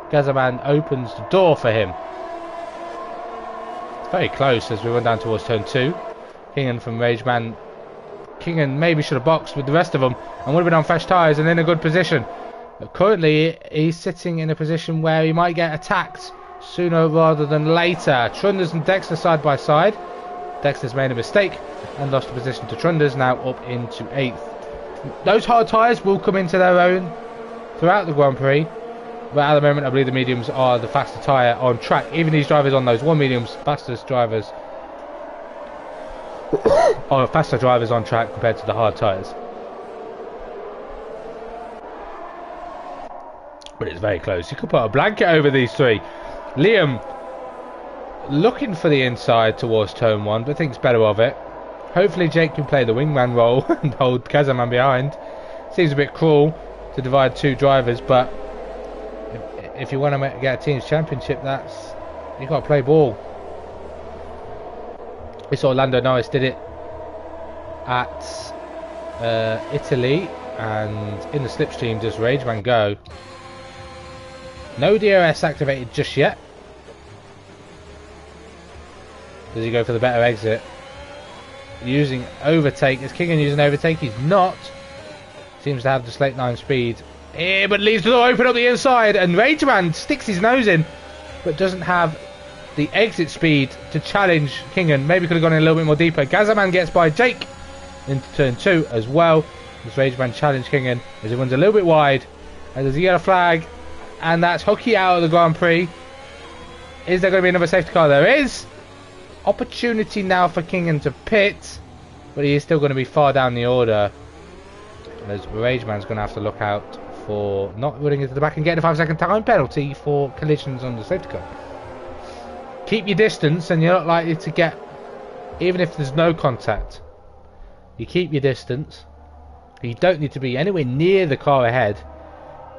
Gazzaman opens the door for him. Very close as we run down towards turn 2. Kingham from Rageman. Kingham maybe should have boxed with the rest of them and would have been on fresh tyres and in a good position. But currently he's sitting in a position where he might get attacked sooner rather than later. Trunders and Dexter side by side. Dexter's made a mistake and lost the position to Trunders, now up into 8th. Those hard tyres will come into their own throughout the Grand Prix. But at the moment, I believe the mediums are the faster tyre on track. Even these drivers on those 1 mediums, fastest drivers are faster drivers on track compared to the hard tyres. But it's very close. You could put a blanket over these 3. Liam looking for the inside towards turn 1, but thinks better of it. Hopefully Jake can play the wingman role and hold Gazzaman behind. Seems a bit cruel to divide 2 drivers, but if you want to get a team's championship, you got to play ball. We saw Lando Norris did it at Italy, and in the slipstream does Rageman go. No DRS activated just yet. Does he go for the better exit? using overtake. Is Kingan using overtake? He's not. Seems to have the slate 9 speed here, but leaves the door open up the inside, and Rageman sticks his nose in, but doesn't have the exit speed to challenge Kingan. Maybe could have gone in a little bit more deeper. Gazaman gets by Jake into turn 2 as well. This Rageman challenge Kingan as he runs a little bit wide, and there's a yellow flag, and that's Hockey out of the Grand Prix. Is there going to be another safety car? There is. Opportunity now for Kingan to pit, but he is still going to be far down the order, as Rageman's going to have to look out for not running into the back and getting a 5-second time penalty for collisions on the safety car. Keep your distance, and you're not likely to get, even if there's no contact, you keep your distance. You don't need to be anywhere near the car ahead,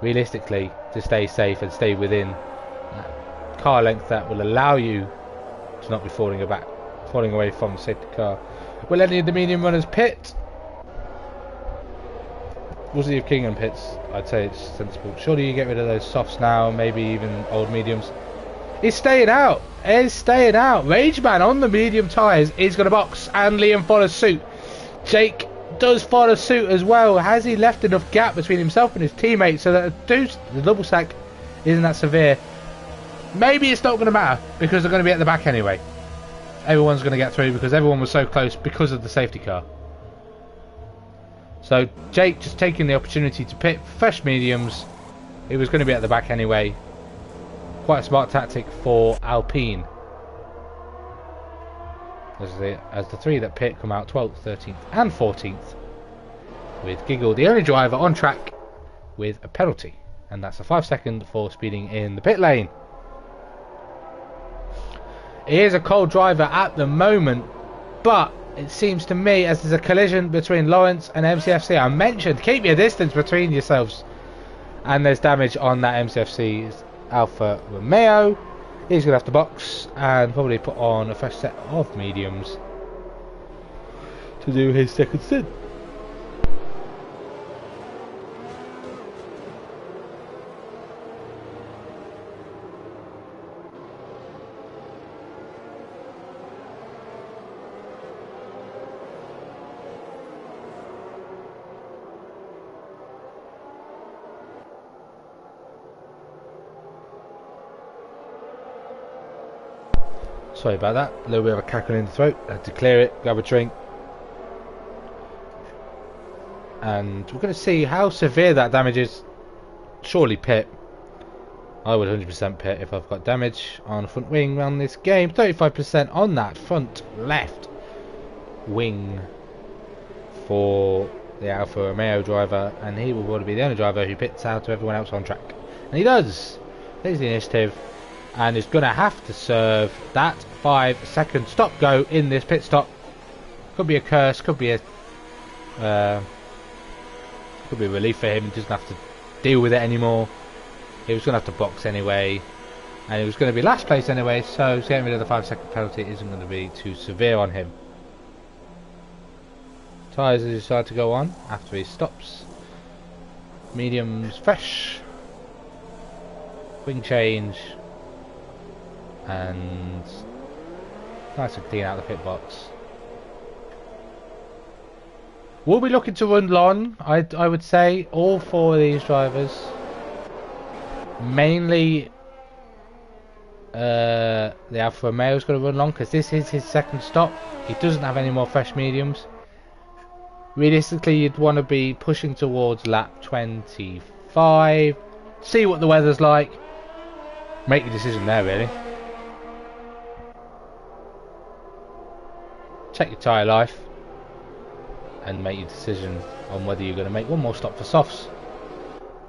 realistically, to stay safe and stay within that car length that will allow you to not be falling away from the safety car. Will any of the medium runners pit? We'll see if Kingan pits. I'd say it's sensible. Surely you get rid of those softs now, maybe even old mediums. He's staying out. He's staying out. Rageman on the medium tyres is going to box, and Liam follows suit. Jake does follow suit as well. Has he left enough gap between himself and his teammates so that the double stack isn't that severe? Maybe it's not going to matter because they're going to be at the back anyway. Everyone's going to get through because everyone was so close because of the safety car. So Jake just taking the opportunity to pit fresh mediums. He was going to be at the back anyway. Quite a smart tactic for Alpine. As the three that pit come out 12th, 13th and 14th. With Giggle the only driver on track with a penalty. And that's a 5-second for speeding in the pit lane. He is a cold driver at the moment, but it seems to me as there's a collision between Lawrence and MCFC. I mentioned keep your distance between yourselves, and there's damage on that MCFC's Alfa Romeo. He's going to have to box and probably put on a fresh set of mediums to do his second stint. Sorry about that, a little bit of a cackle in the throat. I had to clear it, grab a drink. And we're going to see how severe that damage is. Surely pit. I would 100% pit if I've got damage on the front wing around this game. 35% on that front left wing for the Alfa Romeo driver. And he will probably be the only driver who pits out of everyone else on track. And he does. There's the initiative. And is going to have to serve that 5-second stop go in this pit stop. Could be a curse, could be a relief for him. He doesn't have to deal with it anymore. He was going to have to box anyway, and he was going to be last place anyway, so getting rid of the 5-second penalty isn't going to be too severe on him. Tyres decide to go on after he stops. Mediums fresh. Wing change. And nice and clean out the pit box. We'll be looking to run long, I would say, all four of these drivers. Mainly the Alfa Romeo is going to run long because this is his second stop. He doesn't have any more fresh mediums. Realistically, you'd want to be pushing towards lap 25. See what the weather's like. Make your decision there, really. Check your tyre life and make your decision on whether you're going to make one more stop for softs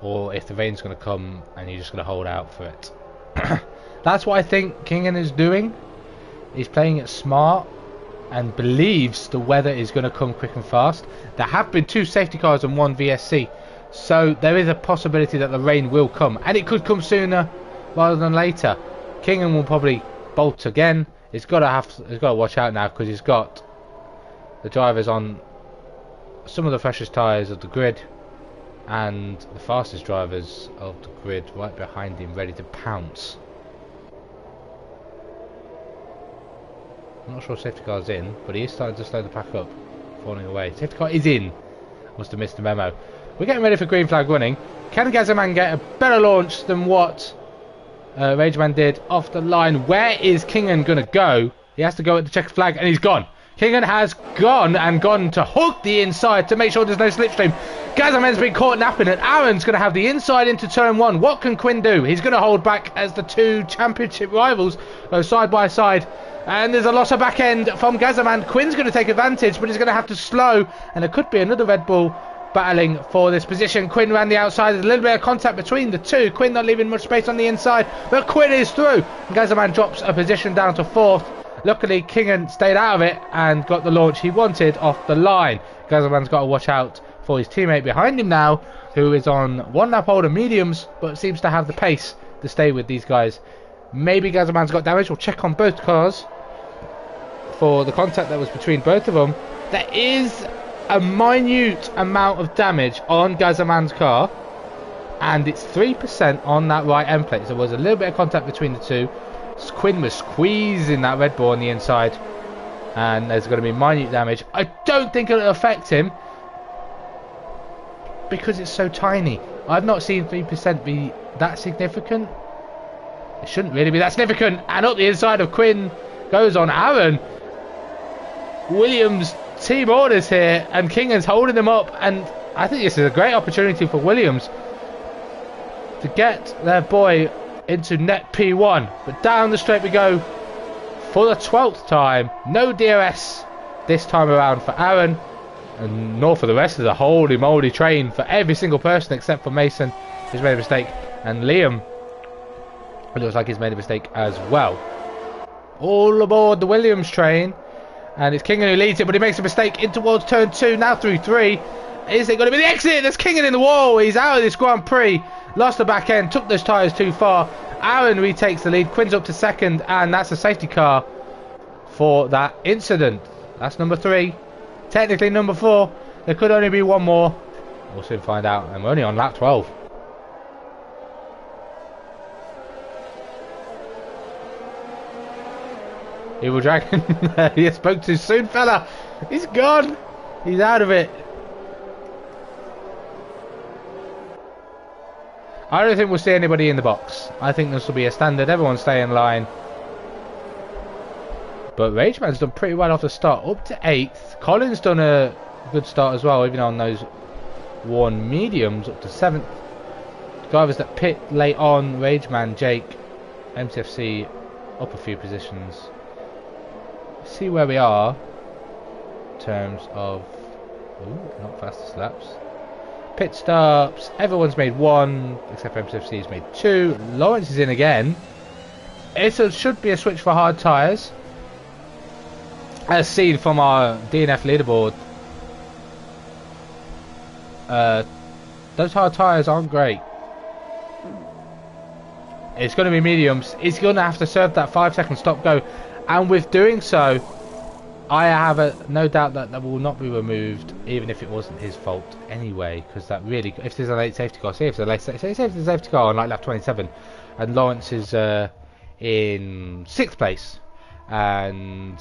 or if the rain's going to come and you're just going to hold out for it. That's what I think Kingan is doing. He's playing it smart and believes the weather is going to come quick and fast. There have been 2 safety cars and 1 VSC, so there is a possibility that the rain will come, and it could come sooner rather than later. Kingan will probably bolt again. He's got to watch out now because he's got the drivers on some of the freshest tyres of the grid and the fastest drivers of the grid right behind him, ready to pounce. I'm not sure safety car's in, but he is starting to slow the pack up, falling away. Safety car is in. Must have missed the memo. We're getting ready for green flag running. Can Gazaman get a better launch than what Rageman did off the line? Where is Kingan going to go? He has to go at the checkered flag, and he's gone. Kingan has gone to hook the inside to make sure there's no slipstream. Gazaman's been caught napping, and Aaron's going to have the inside into turn one. What can Quinn do? He's going to hold back as the two championship rivals go side by side. And there's a loss of back end from Gazaman. Quinn's going to take advantage, but he's going to have to slow. And there could be another Red Bull battling for this position. Quinn ran the outside. There's a little bit of contact between the two. Quinn not leaving much space on the inside, but Quinn is through. And Gazaman drops a position down to fourth. Luckily, Kingan stayed out of it and got the launch he wanted off the line. Gazaman's got to watch out for his teammate behind him now, who is on one lap older mediums, but seems to have the pace to stay with these guys. Maybe Gazaman's got damage. We'll check on both cars for the contact that was between both of them. There is a minute amount of damage on Gazaman's car, and it's 3% on that right end plate. So there was a little bit of contact between the two. Quinn was squeezing that Red Bull on the inside, and there's going to be minute damage. I don't think it'll affect him because it's so tiny. I've not seen 3% be that significant. It shouldn't really be that significant. And up the inside of Quinn goes on Aaron. Williams team orders here, and Kingan's holding them up, and I think this is a great opportunity for Williams to get their boy into net P1. But down the straight we go for the 12th time. No DRS this time around for Aaron, and nor for the rest of the holy moly train, for every single person except for Mason, who's made a mistake, and Liam, it looks like he's made a mistake as well. All aboard the Williams train. And it's Kingan who leads it, but he makes a mistake in towards turn 2, now through 3. Is it going to be the exit? There's Kingan in the wall. He's out of this Grand Prix. Lost the back end, took those tyres too far. Aaron retakes the lead. Quinn's up to second, and that's a safety car for that incident. That's number 3. Technically number 4. There could only be one more. We'll soon find out, and we're only on lap 12. Evil Dragon. He spoke too soon, fella. He's gone. He's out of it. I don't think we'll see anybody in the box. I think this will be a standard. Everyone stay in line. But Rageman's done pretty well off the start. Up to 8th. Colin's done a good start as well, even on those worn mediums. Up to 7th. Drivers that pit late on. Rageman, Jake, MCFC up a few positions. See where we are in terms of not fastest laps, pit stops. Everyone's made 1 except MCFC has made 2. Lawrence is in again. It should be a switch for hard tyres, as seen from our DNF leaderboard. Those hard tyres aren't great. It's going to be mediums. He's going to have to serve that 5-second stop go. And with doing so, I have no doubt that that will not be removed, even if it wasn't his fault anyway. Because that really, if there's a late safety car, say if there's a safety car on like lap 27, and Lawrence is in 6th place, and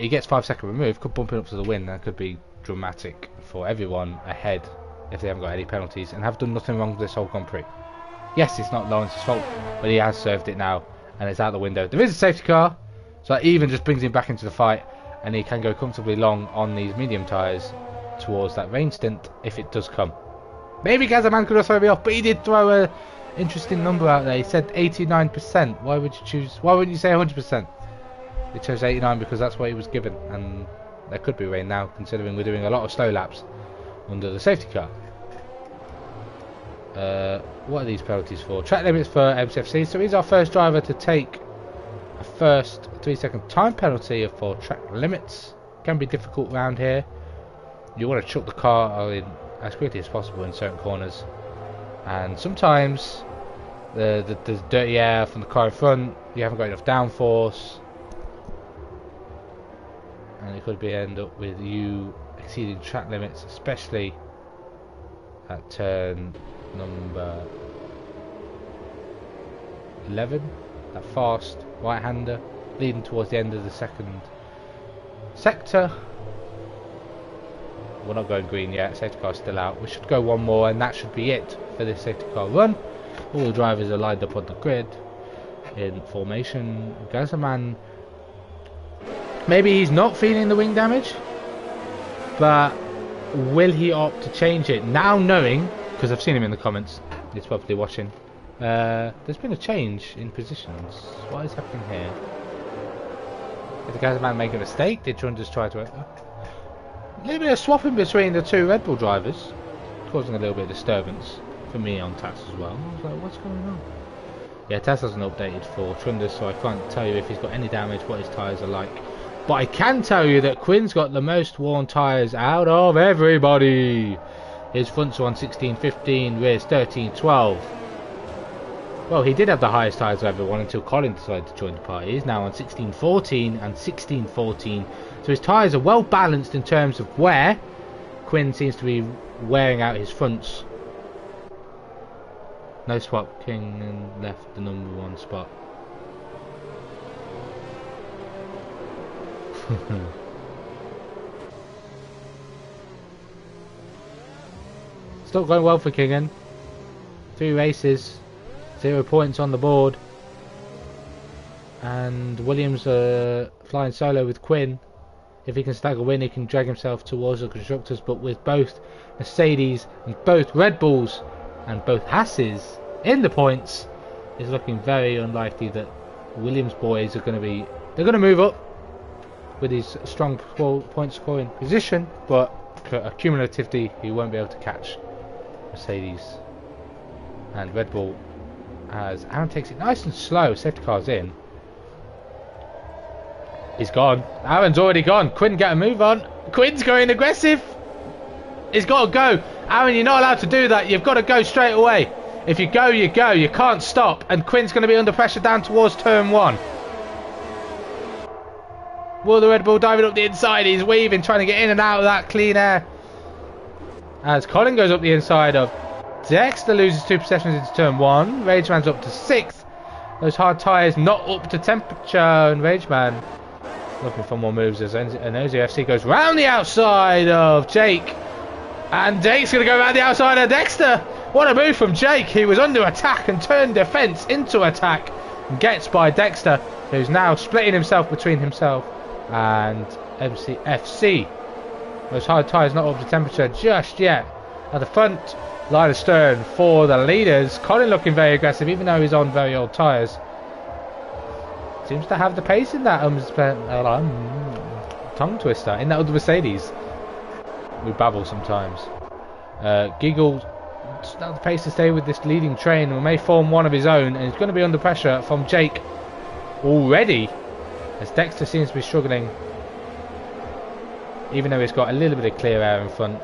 he gets 5-second remove, could bump him up to the win. That could be dramatic for everyone ahead if they haven't got any penalties and have done nothing wrong with this whole Grand Prix. Yes, it's not Lawrence's fault, but he has served it now, and it's out the window. There is a safety car. So that even just brings him back into the fight, and he can go comfortably long on these medium tyres towards that rain stint if it does come. Maybe Gazaman could have thrown me off, but he did throw a interesting number out there. He said 89%. Why would you choose? Why wouldn't you say 100%? He chose 89 because that's what he was given, and there could be rain now, considering we're doing a lot of slow laps under the safety car. What are these penalties for? Track limits for MCFC. So he's our first driver to take a first 3-second time penalty for track limits. Can be difficult round here. You want to chuck the car in as quickly as possible in certain corners, and sometimes there's dirty air from the car in front. You haven't got enough downforce, and it could be end up with you exceeding track limits, especially at turn number 11. That fast right-hander leading towards the end of the second sector. We're not going green yet. Safety car's still out. We should go one more, and that should be it for this safety car run. All the drivers are lined up on the grid in formation. Gazaman, maybe he's not feeling the wing damage, but will he opt to change it now, knowing, because I've seen him in the comments, he's probably watching, there's been a change in positions. What is happening here? Did the Gazaman make a mistake? Did Trund just try to... a little bit of swapping between the two Red Bull drivers, causing a little bit of disturbance for me on TAS as well. I was like, what's going on? Yeah, TAS hasn't updated for Trunders, so I can't tell you if he's got any damage, what his tyres are like. But I can tell you that Quinn's got the most worn tyres out of everybody. His fronts are on 16-15, rears 13-12. Well, he did have the highest tyres of everyone until Colin decided to join the party. He's now on 16-14 and 16-14. So his tyres are well balanced in terms of wear. Quinn seems to be wearing out his fronts. No swap. King left the number one spot. Still going well for Kingen. 3 races, 0 points on the board. And Williams flying solo with Quinn. If he can snag a win, he can drag himself towards the constructors. But with both Mercedes and both Red Bulls and both Hasses in the points, it's looking very unlikely that Williams boys are going to be... They're going to move up with his strong point scoring position, but cumulatively he won't be able to catch Mercedes and Red Bull as Aaron takes it nice and slow. Safety car's in. He's gone. Aaron's already gone. Quinn, get a move on. Quinn's going aggressive. He's got to go. Aaron, you're not allowed to do that. You've got to go straight away. If you go, you go. You can't stop. And Quinn's going to be under pressure down towards turn 1. Will the Red Bull diving up the inside? He's weaving, trying to get in and out of that clean air. As Colin goes up the inside of Dexter, loses 2 possessions into turn 1. Rageman's up to 6th. Those hard tyres not up to temperature. And Rageman looking for more moves as NOZFC goes round the outside of Jake. And Jake's going to go around the outside of Dexter. What a move from Jake. He was under attack and turned defence into attack. And gets by Dexter, who's now splitting himself between himself and MCFC. Those hard tyres not up to temperature just yet. At the front line of stern for the leaders. Colin looking very aggressive even though he's on very old tyres. Seems to have the pace in that tongue twister in that other Mercedes. We babble sometimes. Giggle doesn't have the pace to stay with this leading train and may form one of his own, and he's going to be under pressure from Jake already as Dexter seems to be struggling even though he's got a little bit of clear air in front.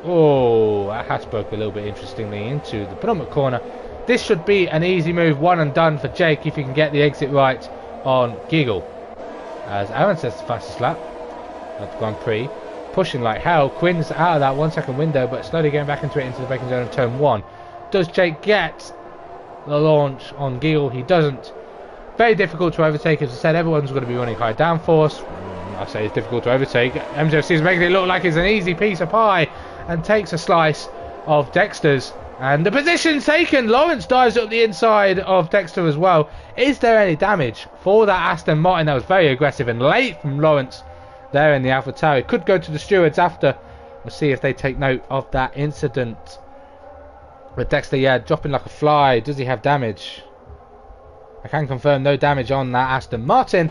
Oh, that has broke a little bit interestingly into the penultimate corner. This should be an easy move, one and done for Jake if he can get the exit right on Giggle. As Aaron says the fastest lap at the Grand Prix. Pushing like hell. Quinn's out of that 1 second window, but slowly getting back into it into the braking zone of turn 1. Does Jake get the launch on Giggle? He doesn't. Very difficult to overtake. As I said, everyone's going to be running high downforce. I say it's difficult to overtake. MJFC is making it look like it's an easy piece of pie and takes a slice of Dexter's. And the position's taken. Lawrence dives up the inside of Dexter as well. Is there any damage for that Aston Martin? That was very aggressive and late from Lawrence there in the Alpha Tower. It could go to the stewards after. We'll see if they take note of that incident. But Dexter, yeah, dropping like a fly. Does he have damage? I can confirm no damage on that Aston Martin.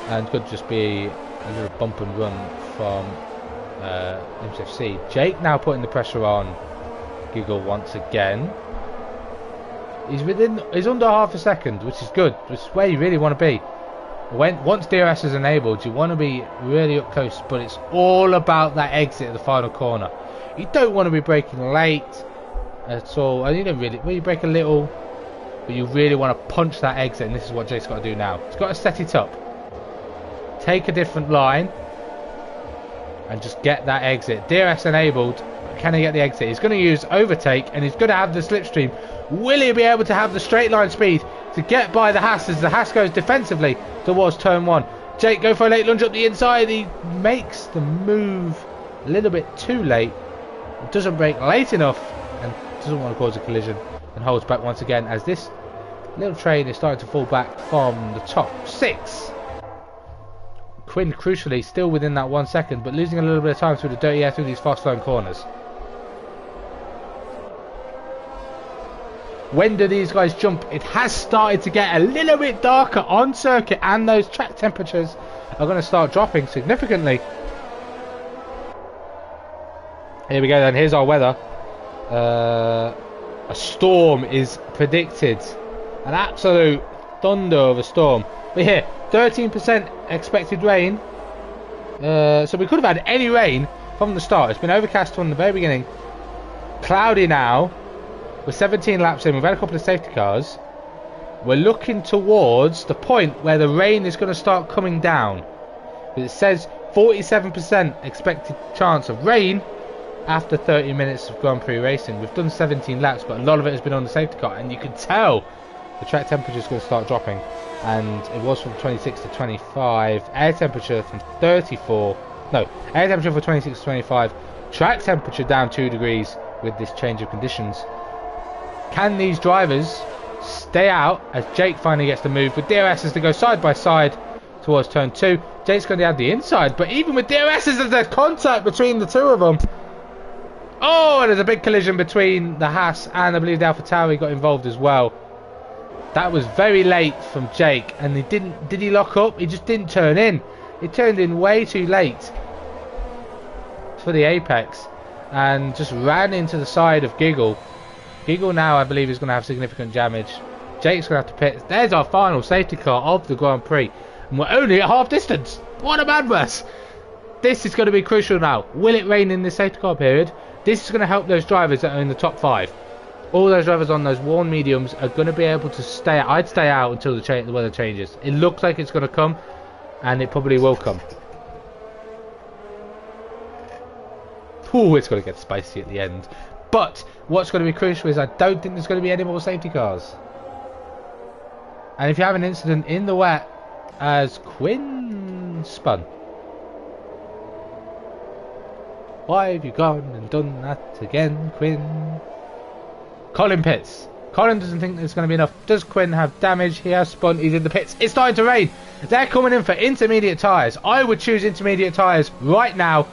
And could just be a little bump and run from MCFC. Jake now putting the pressure on Giggle once again. He's under half a second, which is good, which is where you really want to be. Once DRS is enabled, you want to be really up close, but it's all about that exit at the final corner. You don't want to be braking late at all, and you don't really, well, you brake a little, but you really want to punch that exit, and this is what Jake's got to do now. He's got to set it up, take a different line, and just get that exit. DRS enabled, but can he get the exit? He's going to use overtake, and he's going to have the slipstream. Will he be able to have the straight line speed to get by the Haas as the Haas goes defensively towards turn 1? Jake go for a late lunge up the inside. He makes the move a little bit too late. Doesn't brake late enough and doesn't want to cause a collision, and holds back once again as this little train is starting to fall back from the top 6. Quinn crucially still within that 1 second, but losing a little bit of time through the dirty air through these fast flowing corners. When do these guys jump? It has started to get a little bit darker on circuit, and those track temperatures are going to start dropping significantly. Here we go then, here's our weather. A storm is predicted. An absolute thunder of a storm. But here, 13% expected rain. So we could have had any rain from the start. It's been overcast from the very beginning. Cloudy now. We're 17 laps in. We've had a couple of safety cars. We're looking towards the point where the rain is going to start coming down. It says 47% expected chance of rain after 30 minutes of Grand Prix racing. We've done 17 laps, but a lot of it has been on the safety car, and you can tell the track temperature is going to start dropping. And it was from 26 to 25. Air temperature from 34. No, air temperature from 26 to 25. Track temperature down 2 degrees with this change of conditions. Can these drivers stay out as Jake finally gets the move with DRS as they go side by side towards turn 2? Jake's going to have the inside, but even with DRS there's contact between the two of them. Oh, and there's a big collision between the Haas and I believe the AlphaTauri got involved as well. That was very late from Jake, and did he lock up? He just didn't turn in. He turned in way too late for the apex and just ran into the side of Giggle. Giggle now I believe is going to have significant damage. Jake's going to have to pit. There's our final safety car of the Grand Prix, and we're only at half distance. What a madness! This is going to be crucial now. Will it rain in this safety car period? This is going to help those drivers that are in the top 5. All those drivers on those worn mediums are going to be able to stay. I'd stay out until the weather changes. It looks like it's going to come, and it probably will come. Ooh, it's going to get spicy at the end. But what's going to be crucial is I don't think there's going to be any more safety cars. And if you have an incident in the wet, as Quinn spun. Why have you gone and done that again, Quinn? Colin pits. Colin doesn't think there's going to be enough. Does Quinn have damage? He has spun. He's in the pits. It's starting to rain. They're coming in for intermediate tyres. I would choose intermediate tyres right now.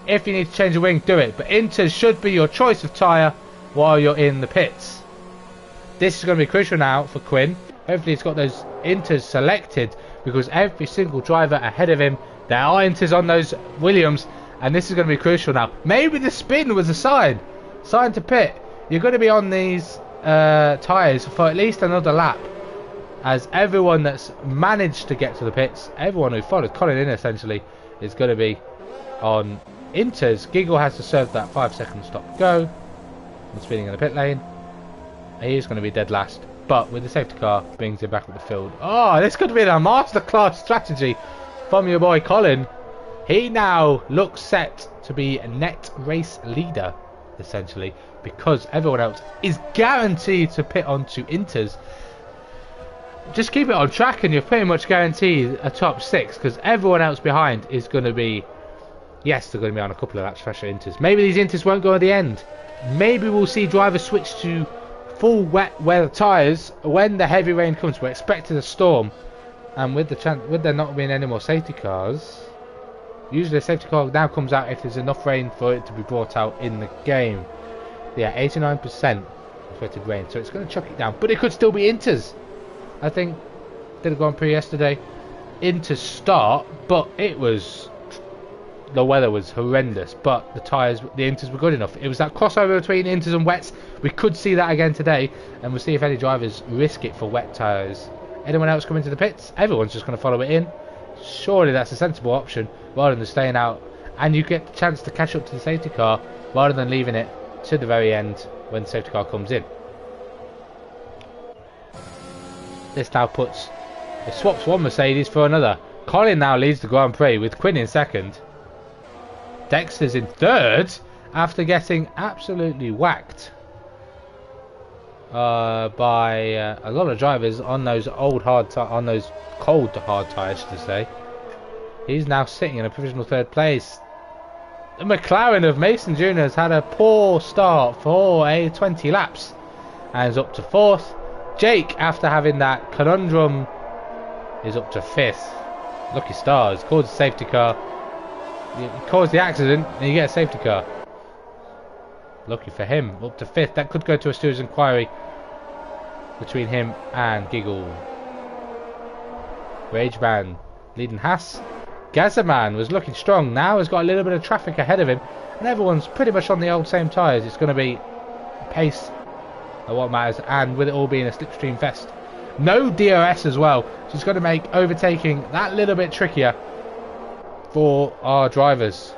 If you need to change a wing, do it. But inters should be your choice of tyre while you're in the pits. This is going to be crucial now for Quinn. Hopefully he's got those inters selected, because every single driver ahead of him, there are inters on those Williams, and this is going to be crucial now. Maybe the spin was a sign to pit. You're going to be on these tyres for at least another lap, as everyone that's managed to get to the pits, everyone who followed Colin in essentially, is going to be on inters. Giggle has to serve that 5-second stop go. And speeding in the pit lane. He is going to be dead last, but with the safety car brings him back up the field. Oh, this could be a masterclass strategy from your boy Colin. He now looks set to be a net race leader essentially, because everyone else is guaranteed to pit onto inters. Just keep it on track and you're pretty much guaranteed a top 6, because everyone else behind is going to be, yes, they're going to be on a couple of laps faster inters. Maybe these inters won't go at the end. Maybe we'll see drivers switch to full wet weather tyres when the heavy rain comes. We're expecting a storm, and with there not being any more safety cars, usually a safety car now comes out if there's enough rain for it to be brought out in the game. Yeah, 89% expected rain, so it's going to chuck it down, but it could still be inters. I think did a Grand Prix yesterday, inters start, but the weather was horrendous, but the inters were good enough. It was that crossover between inters and wets. We could see that again today, and we'll see if any drivers risk it for wet tyres. Anyone else coming to the pits? Everyone's just going to follow it in. Surely that's a sensible option, rather than staying out, and you get the chance to catch up to the safety car rather than leaving it to the very end when the safety car comes in. This now it swaps one Mercedes for another. Colin now leads the Grand Prix with Quinn in second. Dexter's in third after getting absolutely whacked by a lot of drivers on those cold to hard tyres, should I say. He's now sitting in a provisional third place. The McLaren of Mason Jr. has had a poor start for a 20 laps and is up to 4th. Jake, after having that conundrum, is up to 5th. Lucky stars, caused a safety car. You caused the accident and you get a safety car. Lucky for him, up to 5th. That could go to a stewards inquiry between him and Giggle. Rageman leading Haas. Gazzaman was looking strong, now has got a little bit of traffic ahead of him, and everyone's pretty much on the old same tyres. It's going to be pace of what matters, and with it all being a slipstream fest. No DRS as well, so it's going to make overtaking that little bit trickier for our drivers.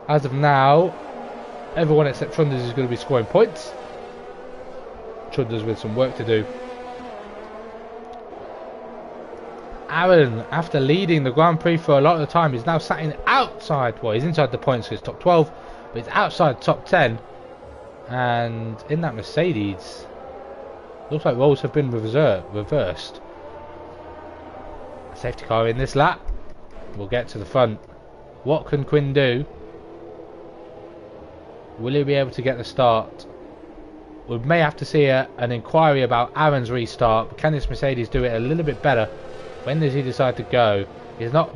As of now, everyone except Trunders is going to be scoring points. Trunders with some work to do. Aaron, after leading the Grand Prix for a lot of the time, is now sat in outside. Well, he's inside the points because it's top 12, but he's outside top 10. And in that Mercedes, looks like roles have been reversed. Safety car in this lap. We'll get to the front. What can Quinn do? Will he be able to get the start? We may have to see an inquiry about Aaron's restart. But can this Mercedes do it a little bit better? When does he decide to go? He's not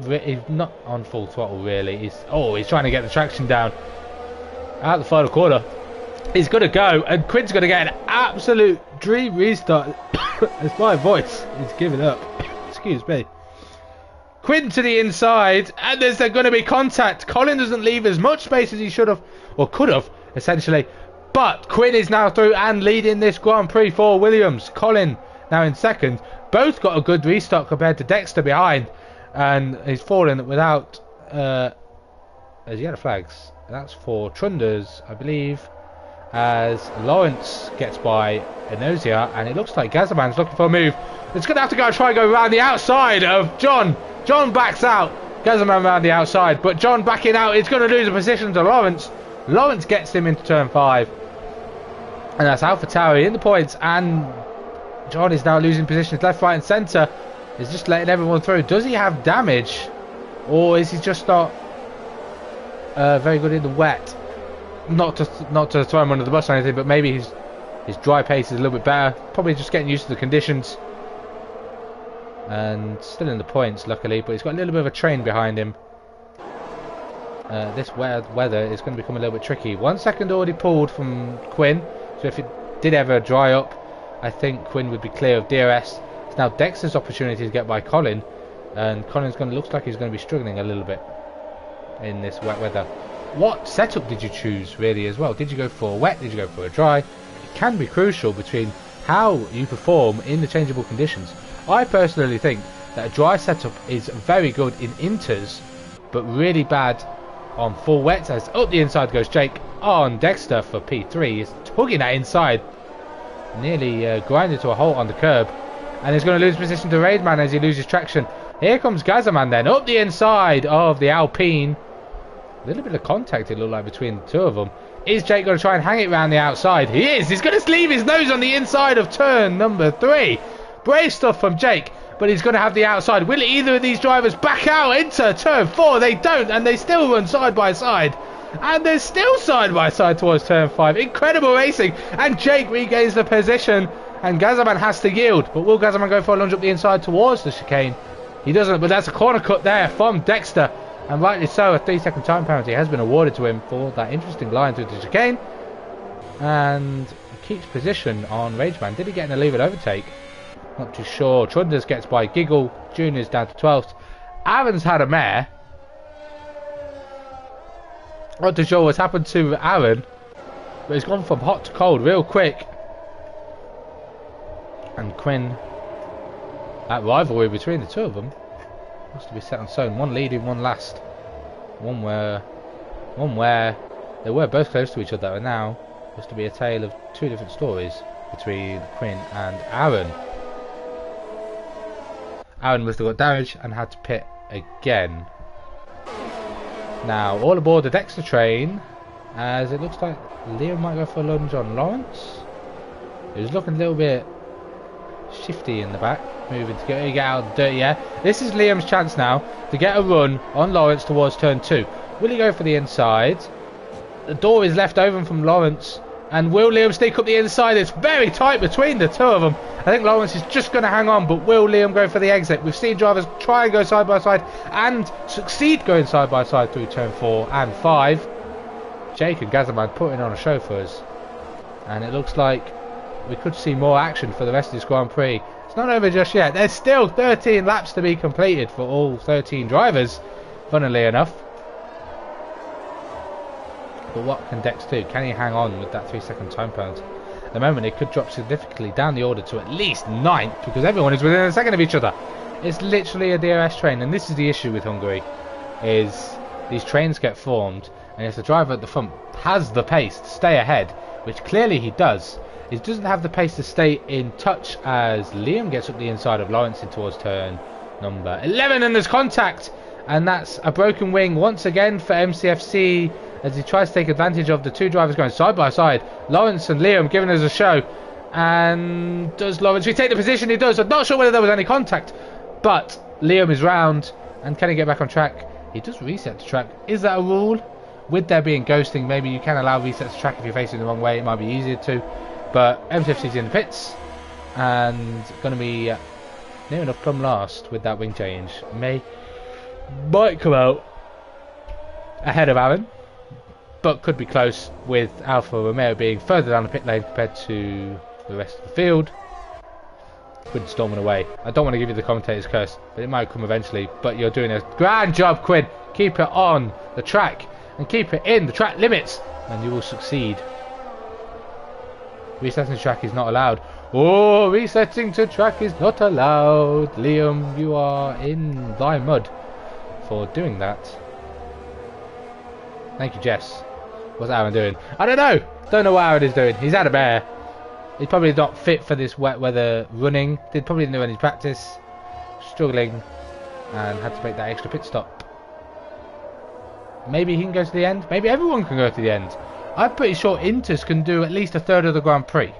on full throttle really. He's trying to get the traction down. Out the final corner. He's going to go, and Quinn's going to get an absolute dream restart. It's my voice. He's giving up. Excuse me. Quinn to the inside, and there's going to be contact. Colin doesn't leave as much space as he should have, or could have, essentially. But Quinn is now through and leading this Grand Prix for Williams. Colin now in second. Both got a good restart compared to Dexter behind, and he's fallen without. As yellow flags. That's for Trunders, I believe. As Lawrence gets by Enosia, and it looks like Gazzaman's looking for a move. It's going to have to try and go around the outside of John. John backs out. Gazzaman around the outside, but John backing out. It's going to lose a position to Lawrence. Lawrence gets him into turn 5, and that's AlphaTauri in the points. And John is now losing positions left, right, and centre. He's just letting everyone through. Does he have damage, or is he just not very good in the wet? Not to throw him under the bus or anything, but maybe his dry pace is a little bit better. Probably just getting used to the conditions. And still in the points, luckily, but he's got a little bit of a train behind him. This weather is going to become a little bit tricky. 1 second already pulled from Quinn, so if it did ever dry up, I think Quinn would be clear of DRS. It's now Dexter's opportunity to get by Colin, and Colin's looks like he's going to be struggling a little bit in this wet weather. What setup did you choose really as well? Did you go for a wet? Did you go for a dry? It can be crucial between how you perform in the changeable conditions. I personally think that a dry setup is very good in inters, but really bad on full wets. As up the inside goes Jake on Dexter for P3. He's tugging that inside, nearly grinded to a halt on the curb, and he's going to lose position to Raidman as he loses traction. Here comes Gazzaman then up the inside of the Alpine. A little bit of contact it looked like between the two of them. Is Jake going to try and hang it around the outside? He is. He's going to leave his nose on the inside of turn number 3. Brave stuff from Jake, but he's going to have the outside. Will either of these drivers back out into turn 4? They don't, and they still run side by side. And they're still side by side towards turn 5. Incredible racing, and Jake regains the position, and Gazzaman has to yield. But will Gazzaman go for a lunge up the inside towards the chicane? He doesn't, but that's a corner cut there from Dexter. And rightly so, a 3-second time penalty has been awarded to him for that interesting line through the chicane. And he keeps position on Rageman. Did he get an illegal overtake? Not too sure. Trunders gets by Giggle. Junior's down to 12th. Aaron's had a mare. Not too sure what's happened to Aaron, but he's gone from hot to cold real quick. And Quinn, that rivalry between the two of them has to be set on stone. One leading, one last. One where they were both close to each other, and now there's to be a tale of two different stories between Quinn and Aaron. Aaron must have got damage and had to pit again. Now all aboard the Dexter train, as it looks like Liam might go for a lunge on Lawrence. He was looking a little bit shifty in the back. moving to get out of the dirt. Yeah, this is Liam's chance now to get a run on Lawrence towards turn 2. Will he go for the inside? The door is left open from Lawrence. And will Liam sneak up the inside? It's very tight between the two of them. I think Lawrence is just going to hang on, but will Liam go for the exit? We've seen drivers try and go side by side and succeed going side by side through turn 4 and 5. Jake and Gazzaman putting on a show for us. And it looks like we could see more action for the rest of this Grand Prix. It's not over just yet. There's still 13 laps to be completed for all 13 drivers, funnily enough. But what can Dex do? Can he hang on with that 3-second time penalty? At the moment it could drop significantly down the order to at least 9th, because everyone is within a second of each other. It's literally a DRS train, and this is the issue with Hungary, is these trains get formed, and if the driver at the front has the pace to stay ahead, which clearly he does, he doesn't have the pace to stay in touch as Liam gets up the inside of Lawrence in towards turn number 11, and there's contact, and that's a broken wing once again for MCFC as he tries to take advantage of the two drivers going side by side. Lawrence and Liam giving us a show. And does Lawrence retake the position? He does. I'm not sure whether there was any contact, but Liam is round, and can he get back on track? He does reset the track. Is that a rule? With there being ghosting, maybe you can allow resets to track if you're facing the wrong way. It might be easier to, but MCFC's in the pits and going to be near enough plumb last with that wing change. Might come out ahead of Aaron, but could be close with Alfa Romeo being further down the pit lane compared to the rest of the field. Quinn storming away. I don't want to give you the commentator's curse, but it might come eventually. But you're doing a grand job, Quinn. Keep it on the track and keep it in the track limits, and you will succeed. Resetting the track is not allowed. Oh, resetting to track is not allowed. Liam, you are in thy mud for doing that. Thank you, Jess. What's Aaron doing? I don't know. Don't know what Aaron is doing. He's had a bear. He's probably not fit for this wet weather running. Probably didn't do any practice. Struggling. And had to make that extra pit stop. Maybe he can go to the end. Maybe everyone can go to the end. I'm pretty sure Inters can do at least a third of the Grand Prix.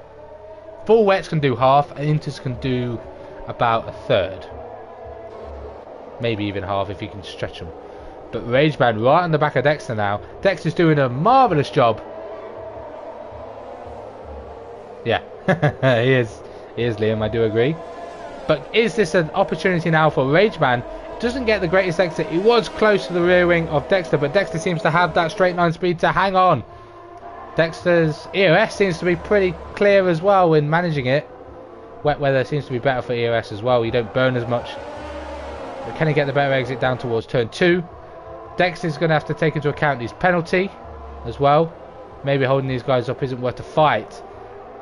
Full wets can do half, and Inters can do about a third. Maybe even half if you can stretch them. But Rageman right on the back of Dexter now. Dexter's doing a marvellous job. Yeah, he is. He is, Liam, I do agree. But is this an opportunity now for Rageman? Doesn't get the greatest exit. He was close to the rear wing of Dexter, but Dexter seems to have that straight line speed to hang on. Dexter's EOS seems to be pretty clear as well in managing it. Wet weather seems to be better for EOS as well. You don't burn as much. But can he get the better exit down towards turn 2? Dexter's going to have to take into account his penalty as well. Maybe holding these guys up isn't worth the fight,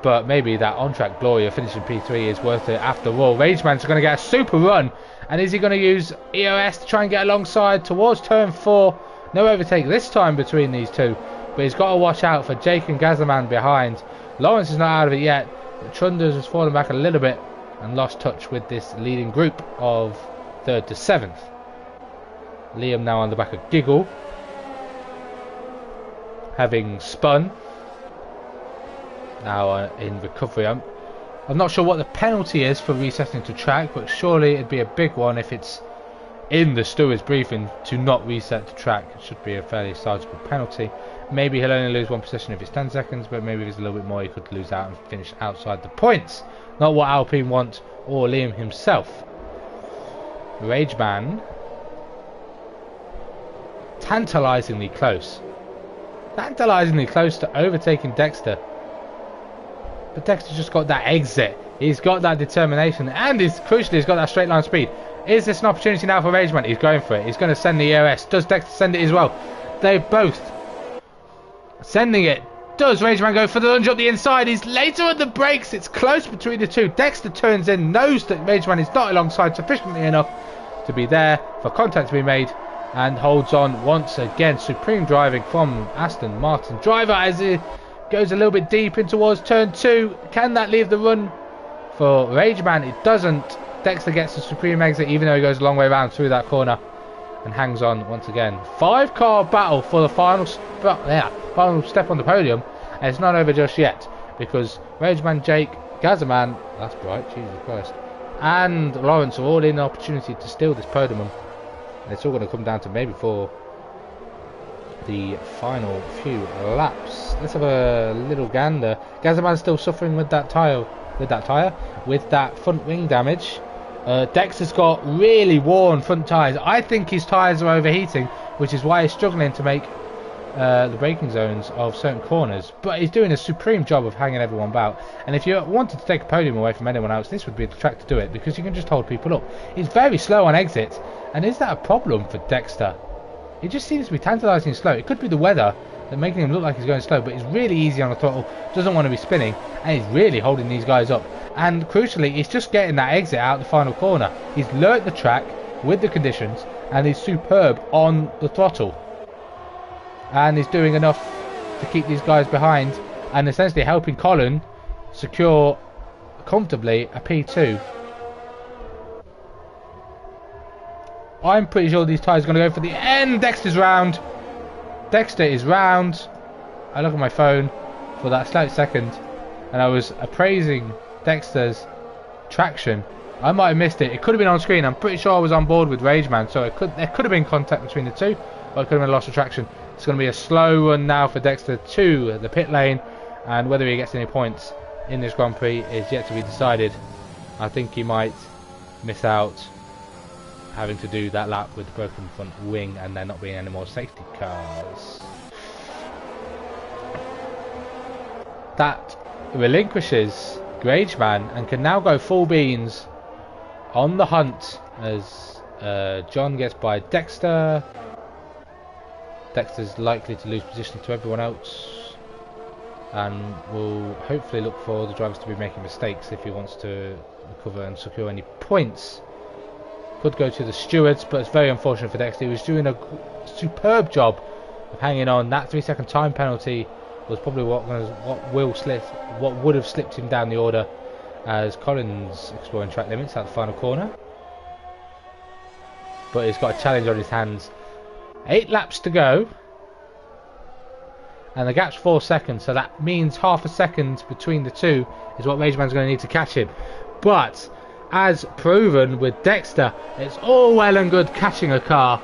but maybe that on-track glory of finishing P3 is worth it after all. Rageman's going to get a super run, and is he going to use EOS to try and get alongside towards turn 4? No overtake this time between these two, but he's got to watch out for Jake and Gazzaman behind. Lawrence is not out of it yet, but Trunders has fallen back a little bit and lost touch with this leading group of 3rd to 7th. Liam now on the back of Giggle, having spun. Now in recovery. I'm not sure what the penalty is for resetting to track, but surely it'd be a big one if it's in the steward's briefing to not reset to track. It should be a fairly sizable penalty. Maybe he'll only lose one position if it's 10 seconds, but maybe if it's a little bit more he could lose out and finish outside the points. Not what Alpine want, or Liam himself. Rageman tantalisingly close to overtaking Dexter, but Dexter just got that exit. He's got that determination, and crucially he's got that straight line speed. Is this an opportunity now for Rageman? He's going for it. He's going to send the EOS. Does Dexter send it as well? They're both sending it. Does Rageman go for the lunge up the inside? He's later on the brakes. It's close between the two. Dexter turns in, knows that Rageman is not alongside sufficiently enough to be there for contact to be made, and holds on once again. Supreme driving from Aston Martin driver as he goes a little bit deep in towards turn 2. Can that leave the run for Rageman? It doesn't. Dexter gets the supreme exit even though he goes a long way around through that corner and hangs on once again. 5-car battle for the final step on the podium, and it's not over just yet because Rageman, Jake, Gazzaman, that's bright, Jesus Christ, and Lawrence are all in the opportunity to steal this podium. And it's all going to come down to maybe for the final few laps. Let's have a little gander. Gazzaman's still suffering with that tyre, with that front wing damage. Dexter's got really worn front tyres. I think his tyres are overheating, which is why he's struggling to make the braking zones of certain corners. But he's doing a supreme job of hanging everyone about. And if you wanted to take a podium away from anyone else, this would be the track to do it, because you can just hold people up. He's very slow on exit. And is that a problem for Dexter? It just seems to be tantalising slow. It could be the weather that making him look like he's going slow, but he's really easy on the throttle, doesn't want to be spinning, and he's really holding these guys up. And crucially, he's just getting that exit out the final corner. He's learnt the track with the conditions, and he's superb on the throttle. And he's doing enough to keep these guys behind, and essentially helping Colin secure comfortably a P2. I'm pretty sure these tyres are going to go for the end. Dexter's round. Dexter is round. I look at my phone for that slight second, and I was appraising Dexter's traction. I might have missed it. It could have been on screen. I'm pretty sure I was on board with Rageman, so there could have been contact between the two, or it could have been a loss of traction. It's going to be a slow run now for Dexter to the pit lane, and whether he gets any points in this Grand Prix is yet to be decided. I think he might miss out having to do that lap with the broken front wing and there not being any more safety cars. That relinquishes Grageman and can now go full beans on the hunt as John gets by Dexter. Dexter's likely to lose position to everyone else, and will hopefully look for the drivers to be making mistakes if he wants to recover and secure any points. Could go to the stewards, but it's very unfortunate for Dexter. He was doing a superb job of hanging on. That 3-second time penalty was probably what would have slipped him down the order, as Collins exploring track limits at the final corner. But he's got a challenge on his hands. 8 laps to go, and the gap's 4 seconds, so that means half a second between the two is what Rageman's going to need to catch him. But as proven with Dexter, it's all well and good catching a car.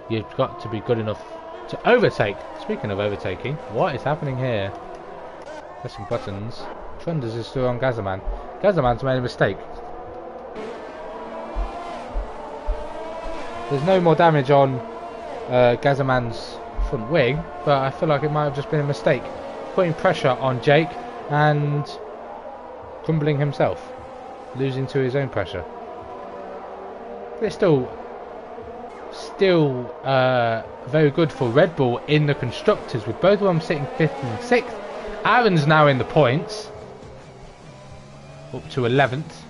You've got to be good enough to overtake. Speaking of overtaking, what is happening here? Pressing buttons. Trunders is still on Gazzaman. Gazzaman's made a mistake. There's no more damage on Gazzaman's front wing, but I feel like it might have just been a mistake. Putting pressure on Jake and crumbling himself, losing to his own pressure. But it's still very good for Red Bull in the constructors, with both of them sitting 5th and 6th. Aaron's now in the points, up to 11th.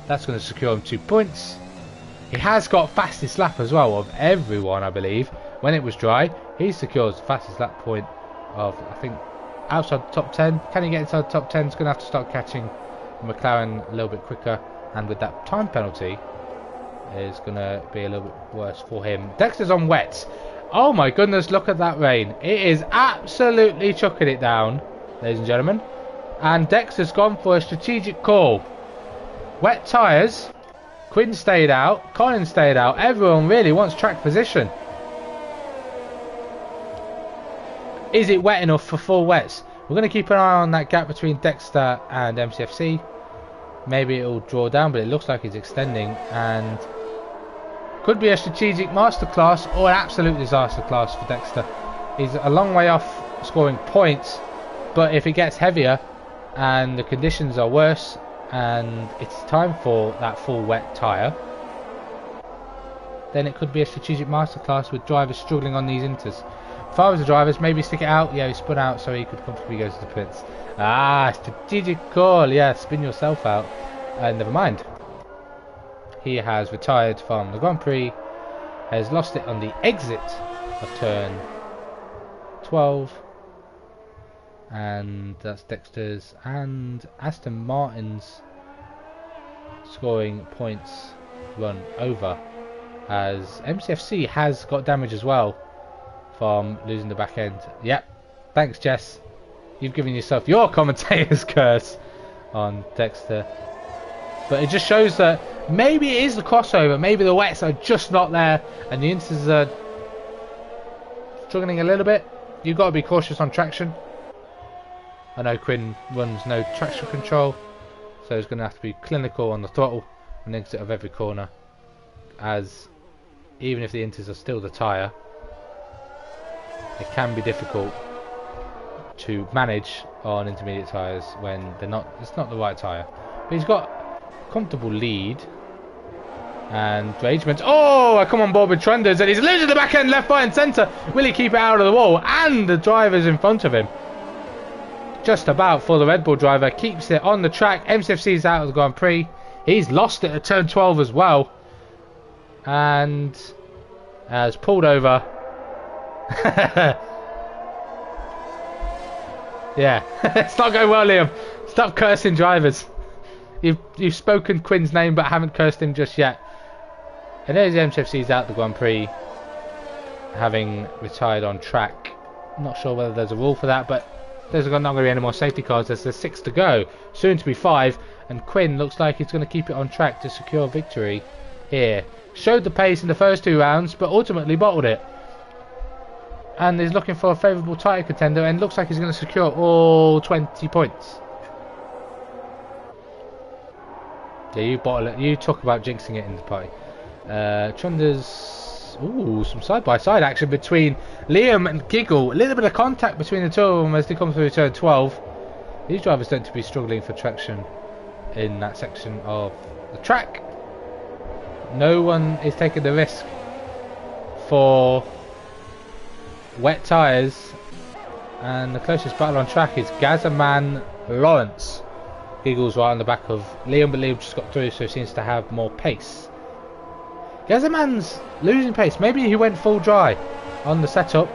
That's going to secure him 2 points. He has got fastest lap as well of everyone, I believe. When it was dry, he secures the fastest lap point of, I think, outside the top 10. Can he get inside the top 10? He's going to have to start catching McLaren a little bit quicker, and with that time penalty, is going to be a little bit worse for him. Dexter's on wet. Oh my goodness, look at that rain. It is absolutely chucking it down, ladies and gentlemen. And Dexter's gone for a strategic call. Wet tyres. Quinn stayed out, Colin stayed out. Everyone really wants track position. Is it wet enough for full wets? We're going to keep an eye on that gap between Dexter and MCFC. Maybe it'll draw down, but it looks like it's extending, and could be a strategic masterclass or an absolute disaster class for Dexter. He's a long way off scoring points, but if it gets heavier and the conditions are worse and it's time for that full wet tyre, then it could be a strategic masterclass with drivers struggling on these inters. If I was the drivers, maybe stick it out. Yeah, he spun out so he could comfortably go to the pits. Strategic call. Yeah, spin yourself out. Never mind. He has retired from the Grand Prix, has lost it on the exit of turn 12. And that's Dexter's and Aston Martin's scoring points run over, as MCFC has got damage as well from losing the back end. Yep, thanks Jess, you've given yourself your commentator's curse on Dexter. But it just shows that maybe it is the crossover, maybe the wets are just not there, and the Inters are struggling a little bit. You've got to be cautious on traction. I know Quinn runs no traction control, so he's going to have to be clinical on the throttle and exit of every corner, as even if the Inters are still the tyre, it can be difficult to manage on intermediate tyres when they're not. It's not the right tyre. But he's got a comfortable lead, and Rageman's I come on board with Trunders, and he's losing the back end left, right and centre. Will he keep it out of the wall? And the driver's in front of him, just about, for the Red Bull driver. Keeps it on the track. MCFC's out of the Grand Prix. He's lost it at turn 12 as well, and has pulled over. Yeah, it's not going well, Liam. Stop cursing drivers. You've spoken Quinn's name but haven't cursed him just yet. And there's the MCFC's out the Grand Prix, having retired on track. Not sure whether there's a rule for that, but there's not going to be any more safety cars. There's 6 to go, soon to be 5, and Quinn looks like he's going to keep it on track to secure victory here. Showed the pace in the first 2 rounds, but ultimately bottled it. And he's looking for a favourable title contender, and looks like he's going to secure all 20 points. Yeah, you bottle it. You talk about jinxing it in the party. Trunders. Ooh, some side-by-side action between Liam and Giggle. A little bit of contact between the two of them as they come through turn 12. These drivers don't to be struggling for traction in that section of the track. No one is taking the risk for wet tyres, and the closest battle on track is Gazzaman Lawrence. Giggles right on the back of Liam, but Liam just got through, so he seems to have more pace. Gazzaman's losing pace. Maybe he went full dry on the setup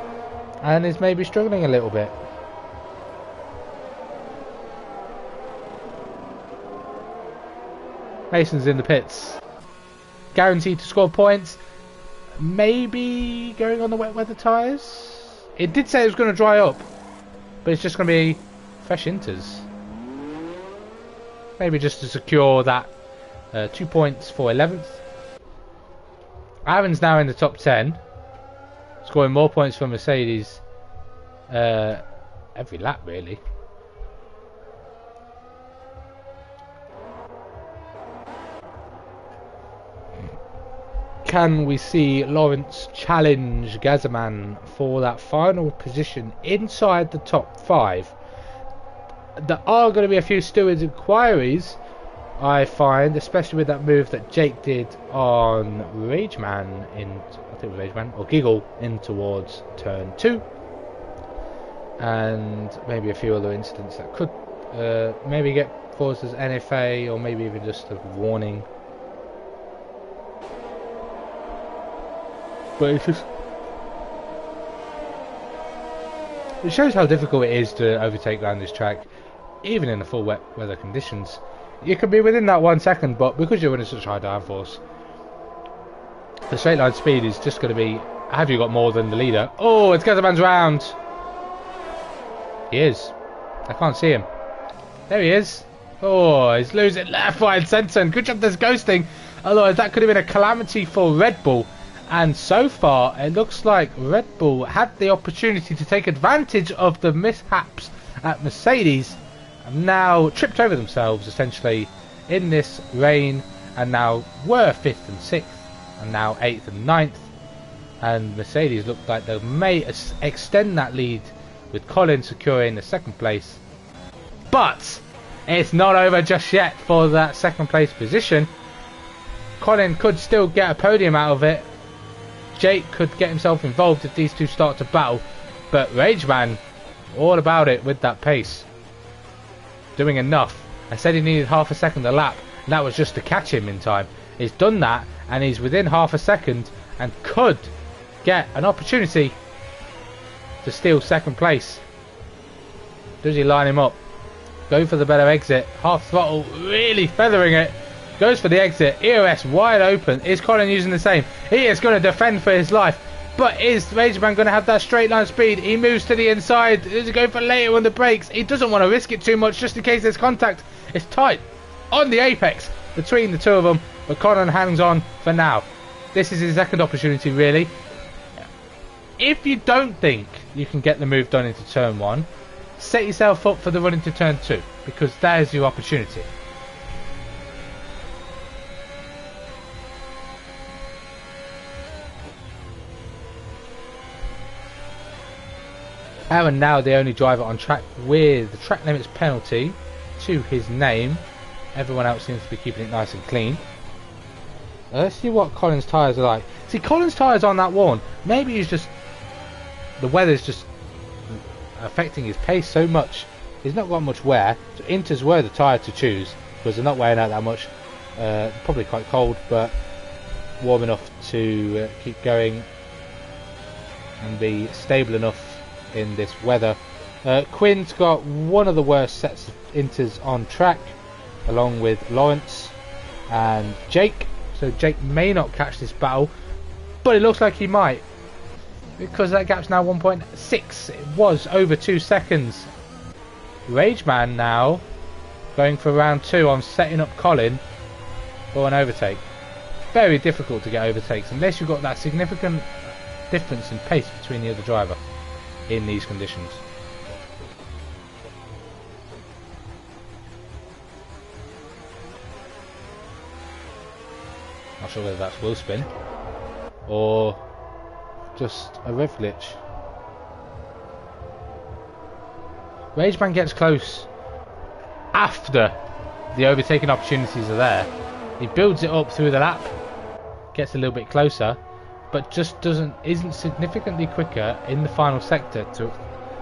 and is maybe struggling a little bit. Mason's in the pits, guaranteed to score points. Maybe going on the wet weather tyres. It did say it was going to dry up, but it's just going to be fresh inters. Maybe just to secure that 2 points for 11th. Aaron's now in the top 10, scoring more points for Mercedes every lap, really. Can we see Lawrence challenge Gazzaman for that final position inside the top 5? There are going to be a few stewards' inquiries, I find, especially with that move that Jake did on Rageman I think it was Rageman or Giggle in towards turn 2, and maybe a few other incidents that could maybe get caused as NFA, or maybe even just a warning. But it shows how difficult it is to overtake around this track, even in the full wet weather conditions. You can be within that 1 second, but because you're running such high downforce, the straight line speed is just going to be, have you got more than the leader? Oh, it's Gazzaman's round. He is. I can't see him. There he is. Oh, he's losing left, right and centre, and good job there's ghosting. Otherwise that could have been a calamity for Red Bull. And so far, it looks like Red Bull had the opportunity to take advantage of the mishaps at Mercedes, and now tripped over themselves essentially in this rain, and now were 5th and 6th, and now 8th and 9th. And Mercedes looked like they may extend that lead, with Colin securing the 2nd place. But it's not over just yet for that 2nd place position. Colin could still get a podium out of it. Jake could get himself involved if these two start to battle, but Rageman, all about it with that pace, doing enough. I said he needed half a second a lap, and that was just to catch him in time. He's done that, and he's within half a second, and could get an opportunity to steal 2nd place. Does he line him up? Go for the better exit, half throttle, really feathering it. Goes for the exit, EOS wide open. Is Colin using the same? He is going to defend for his life. But is Rageman going to have that straight line speed? He moves to the inside. Is he going for later on the brakes? He doesn't want to risk it too much just in case there's contact. It's tight on the apex. between the two of them, but Colin hangs on for now. This is his second opportunity, really. If you don't think you can get the move done into turn 1, set yourself up for the run into turn 2, because there's your opportunity. Aaron now the only driver on track with the track limits penalty to his name. Everyone else seems to be keeping it nice and clean. Let's see what Colin's tyres are like. See, Colin's tyres aren't that worn. Maybe he's just... the weather's just affecting his pace so much. He's not got much wear. So Inters were the tyre to choose, because they're not wearing out that much. Probably quite cold, but warm enough to keep going and be stable enough in this weather. Quinn's got one of the worst sets of Inters on track, along with Lawrence and Jake. So Jake may not catch this battle, but it looks like he might, because that gap's now 1.6. It was over 2 seconds. Rageman now going for round 2 on setting up Colin for an overtake. Very difficult to get overtakes unless you've got that significant difference in pace between the other driver in these conditions. Not sure whether that's wheel spin or just a rev glitch. Rageman gets close after the overtaking opportunities are there. He builds it up through the lap, gets a little bit closer, but just isn't significantly quicker in the final sector to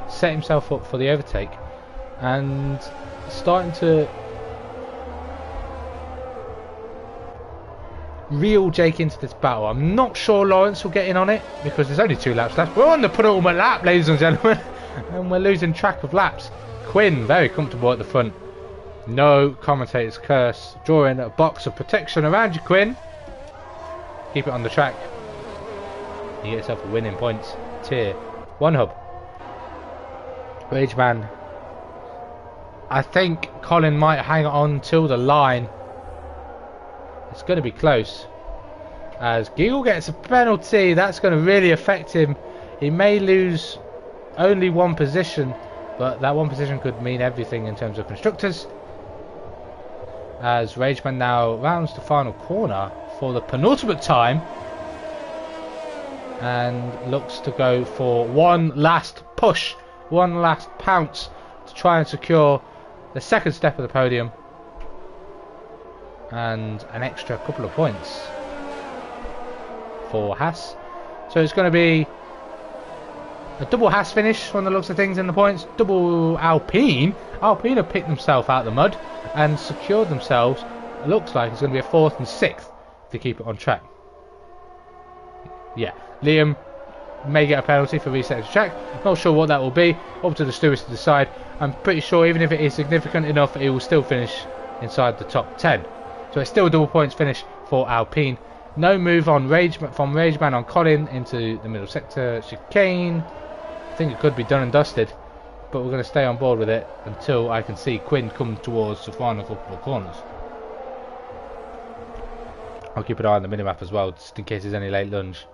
set himself up for the overtake, and starting to reel Jake into this battle. I'm not sure Lawrence will get in on it because there's only 2 laps left. We're on the penultimate lap, ladies and gentlemen, and we're losing track of laps. Quinn very comfortable at the front. No commentator's curse. Drawing a box of protection around you, Quinn. Keep it on the track. You get yourself a win in points. Tier 1 hub. Rageman. I think Colin might hang on till the line. It's going to be close. As Giggle gets a penalty, that's going to really affect him. He may lose only 1 position, but that 1 position could mean everything in terms of constructors. As Rageman now rounds the final corner for the penultimate time and looks to go for one last push, one last pounce to try and secure the second step of the podium and an extra couple of points for Haas. So it's going to be a double Haas finish on the looks of things in the points. Double Alpine. Alpine have picked themselves out of the mud and secured themselves. It looks like it's going to be a 4th and 6th to keep it on track. Yeah, Liam may get a penalty for resetting the track. Not sure what that will be. Up to the stewards to decide. I'm pretty sure even if it is significant enough, it will still finish inside the top 10. So it's still a double points finish for Alpine. No move on from Rageman on Colin into the middle sector chicane. I think it could be done and dusted, but we're going to stay on board with it until I can see Quinn come towards the final couple of corners. I'll keep an eye on the minimap as well, just in case there's any late lunge.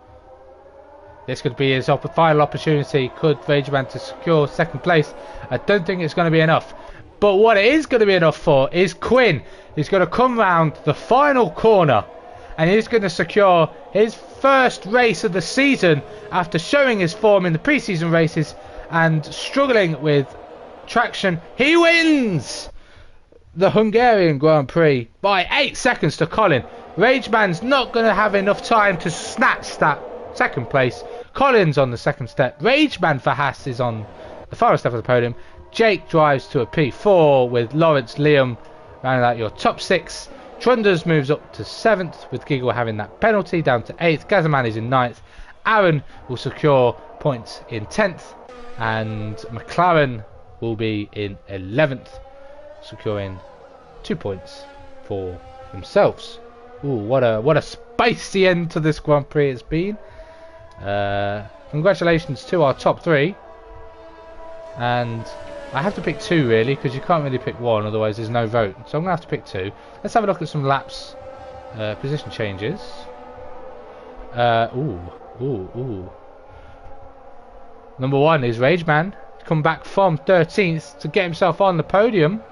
This could be his final opportunity. Could Rageman to secure 2nd place? I don't think it's going to be enough. But what it is going to be enough for is Quinn. He's going to come round the final corner and he's going to secure his first race of the season after showing his form in the pre-season races and struggling with traction. He wins the Hungarian Grand Prix by 8 seconds to Colin. Rageman's not going to have enough time to snatch that 2nd place. Colin's on the 2nd step. Rageman for Haas is on the final step of the podium. Jake drives to a P4 with Lawrence, Liam rounding out your top 6. Trunders moves up to 7th with Giggle having that penalty down to 8th. Gazaman is in 9th. Aaron will secure points in 10th and McLaren will be in 11th, securing 2 points for themselves. Ooh, what a spicy end to this Grand Prix it's been. Congratulations to our top 3, and I have to pick two really, because you can't really pick one, otherwise there's no vote. So I'm going to have to pick two. Let's have a look at some laps, position changes. Ooh. Number 1 is Rageman, come back from 13th to get himself on the podium.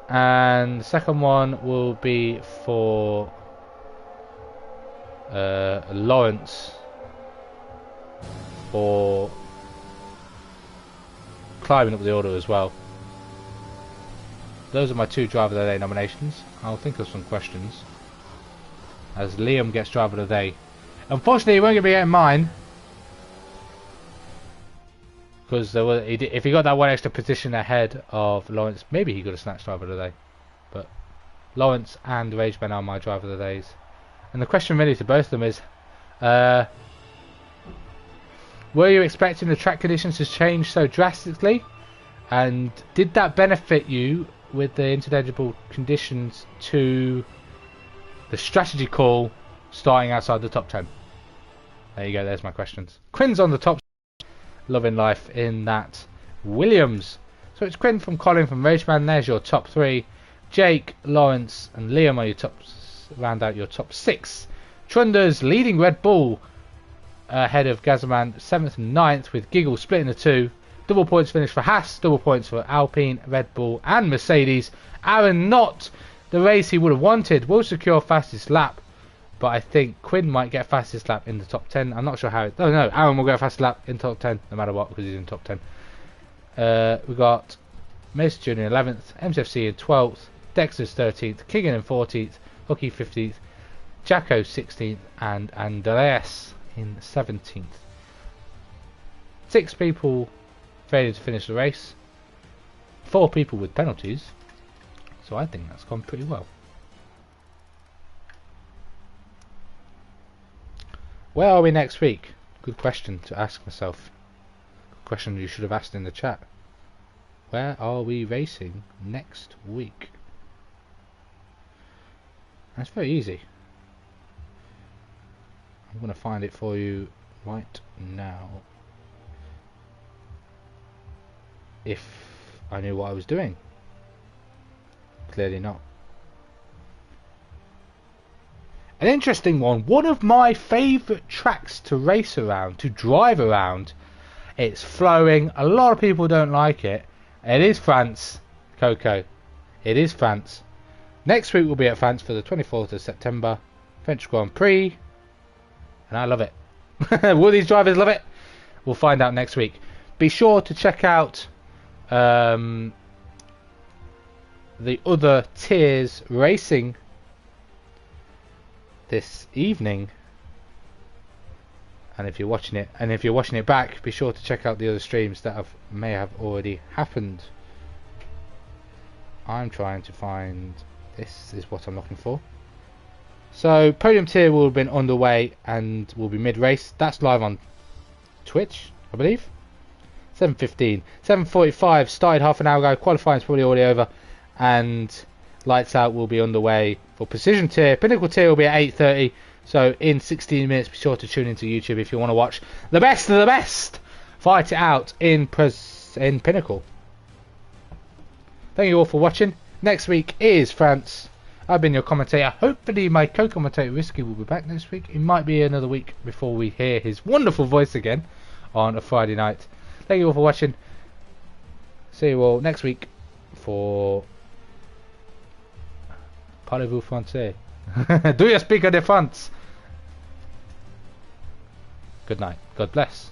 And the second one will be for Lawrence for climbing up the order as well. Those are my 2 Driver of the Day nominations. I'll think of some questions as Liam gets Driver of the Day. Unfortunately, he won't be getting mine, because if he got that 1 extra position ahead of Lawrence, maybe he could have snatched Driver of the Day. But Lawrence and Rageman are my Driver of the Days. And the question really to both of them is, were you expecting the track conditions to change so drastically? And did that benefit you with the interchangeable conditions to the strategy call starting outside the top 10? There you go, there's my questions. Quinn's on the top, loving life in that Williams. So it's Quinn from Colin from Rageman, there's your top 3. Jake, Lawrence and Liam are your round out your top 6. Trunders leading Red Bull ahead of Gazman 7th and 9th, with Giggle splitting the 2. Double points finish for Haas, double points for Alpine, Red Bull and Mercedes. Aaron, not the race he would have wanted, will secure fastest lap, but I think Quinn might get fastest lap in the top 10. I'm not sure how no, Aaron will get fastest lap in top 10 no matter what, because he's in top 10. We got Mason Jr. in 11th, MCFC in 12th, Dexter's 13th, Keegan in 14th, Hooky 15th, Jacko 16th and Andreas in 17th. 6 people failing to finish the race, 4 people with penalties, so I think that's gone pretty well. Where are we next week? Good question to ask myself. Good question you should have asked in the chat. Where are we racing next week? That's very easy. I'm going to find it for you right now. If I knew what I was doing. Clearly not. An interesting one. One of my favourite tracks to race around, to drive around. It's flowing. A lot of people don't like it. It is France, Coco. It is France. Next week we'll be at France for the 24th of September. French Grand Prix. And I love it. Will these drivers love it? We'll find out next week. Be sure to check out the other tiers racing this evening. And if you're watching it, back, be sure to check out the other streams that may have already happened. I'm trying to find. This is what I'm looking for. So podium tier will have been underway and will be mid-race. That's live on Twitch, I believe. 7:15, 7:45 started half an hour ago. Qualifying is probably already over, and lights out will be underway for precision tier. Pinnacle tier will be at 8:30. So in 16 minutes, be sure to tune into YouTube if you want to watch the best of the best fight it out in Pinnacle. Thank you all for watching. Next week is France. I've been your commentator. Hopefully my co-commentator Risky will be back next week. It might be another week before we hear his wonderful voice again on a Friday night. Thank you all for watching. See you all next week for Parlez-vous français? Do you speak de France? Good night. God bless.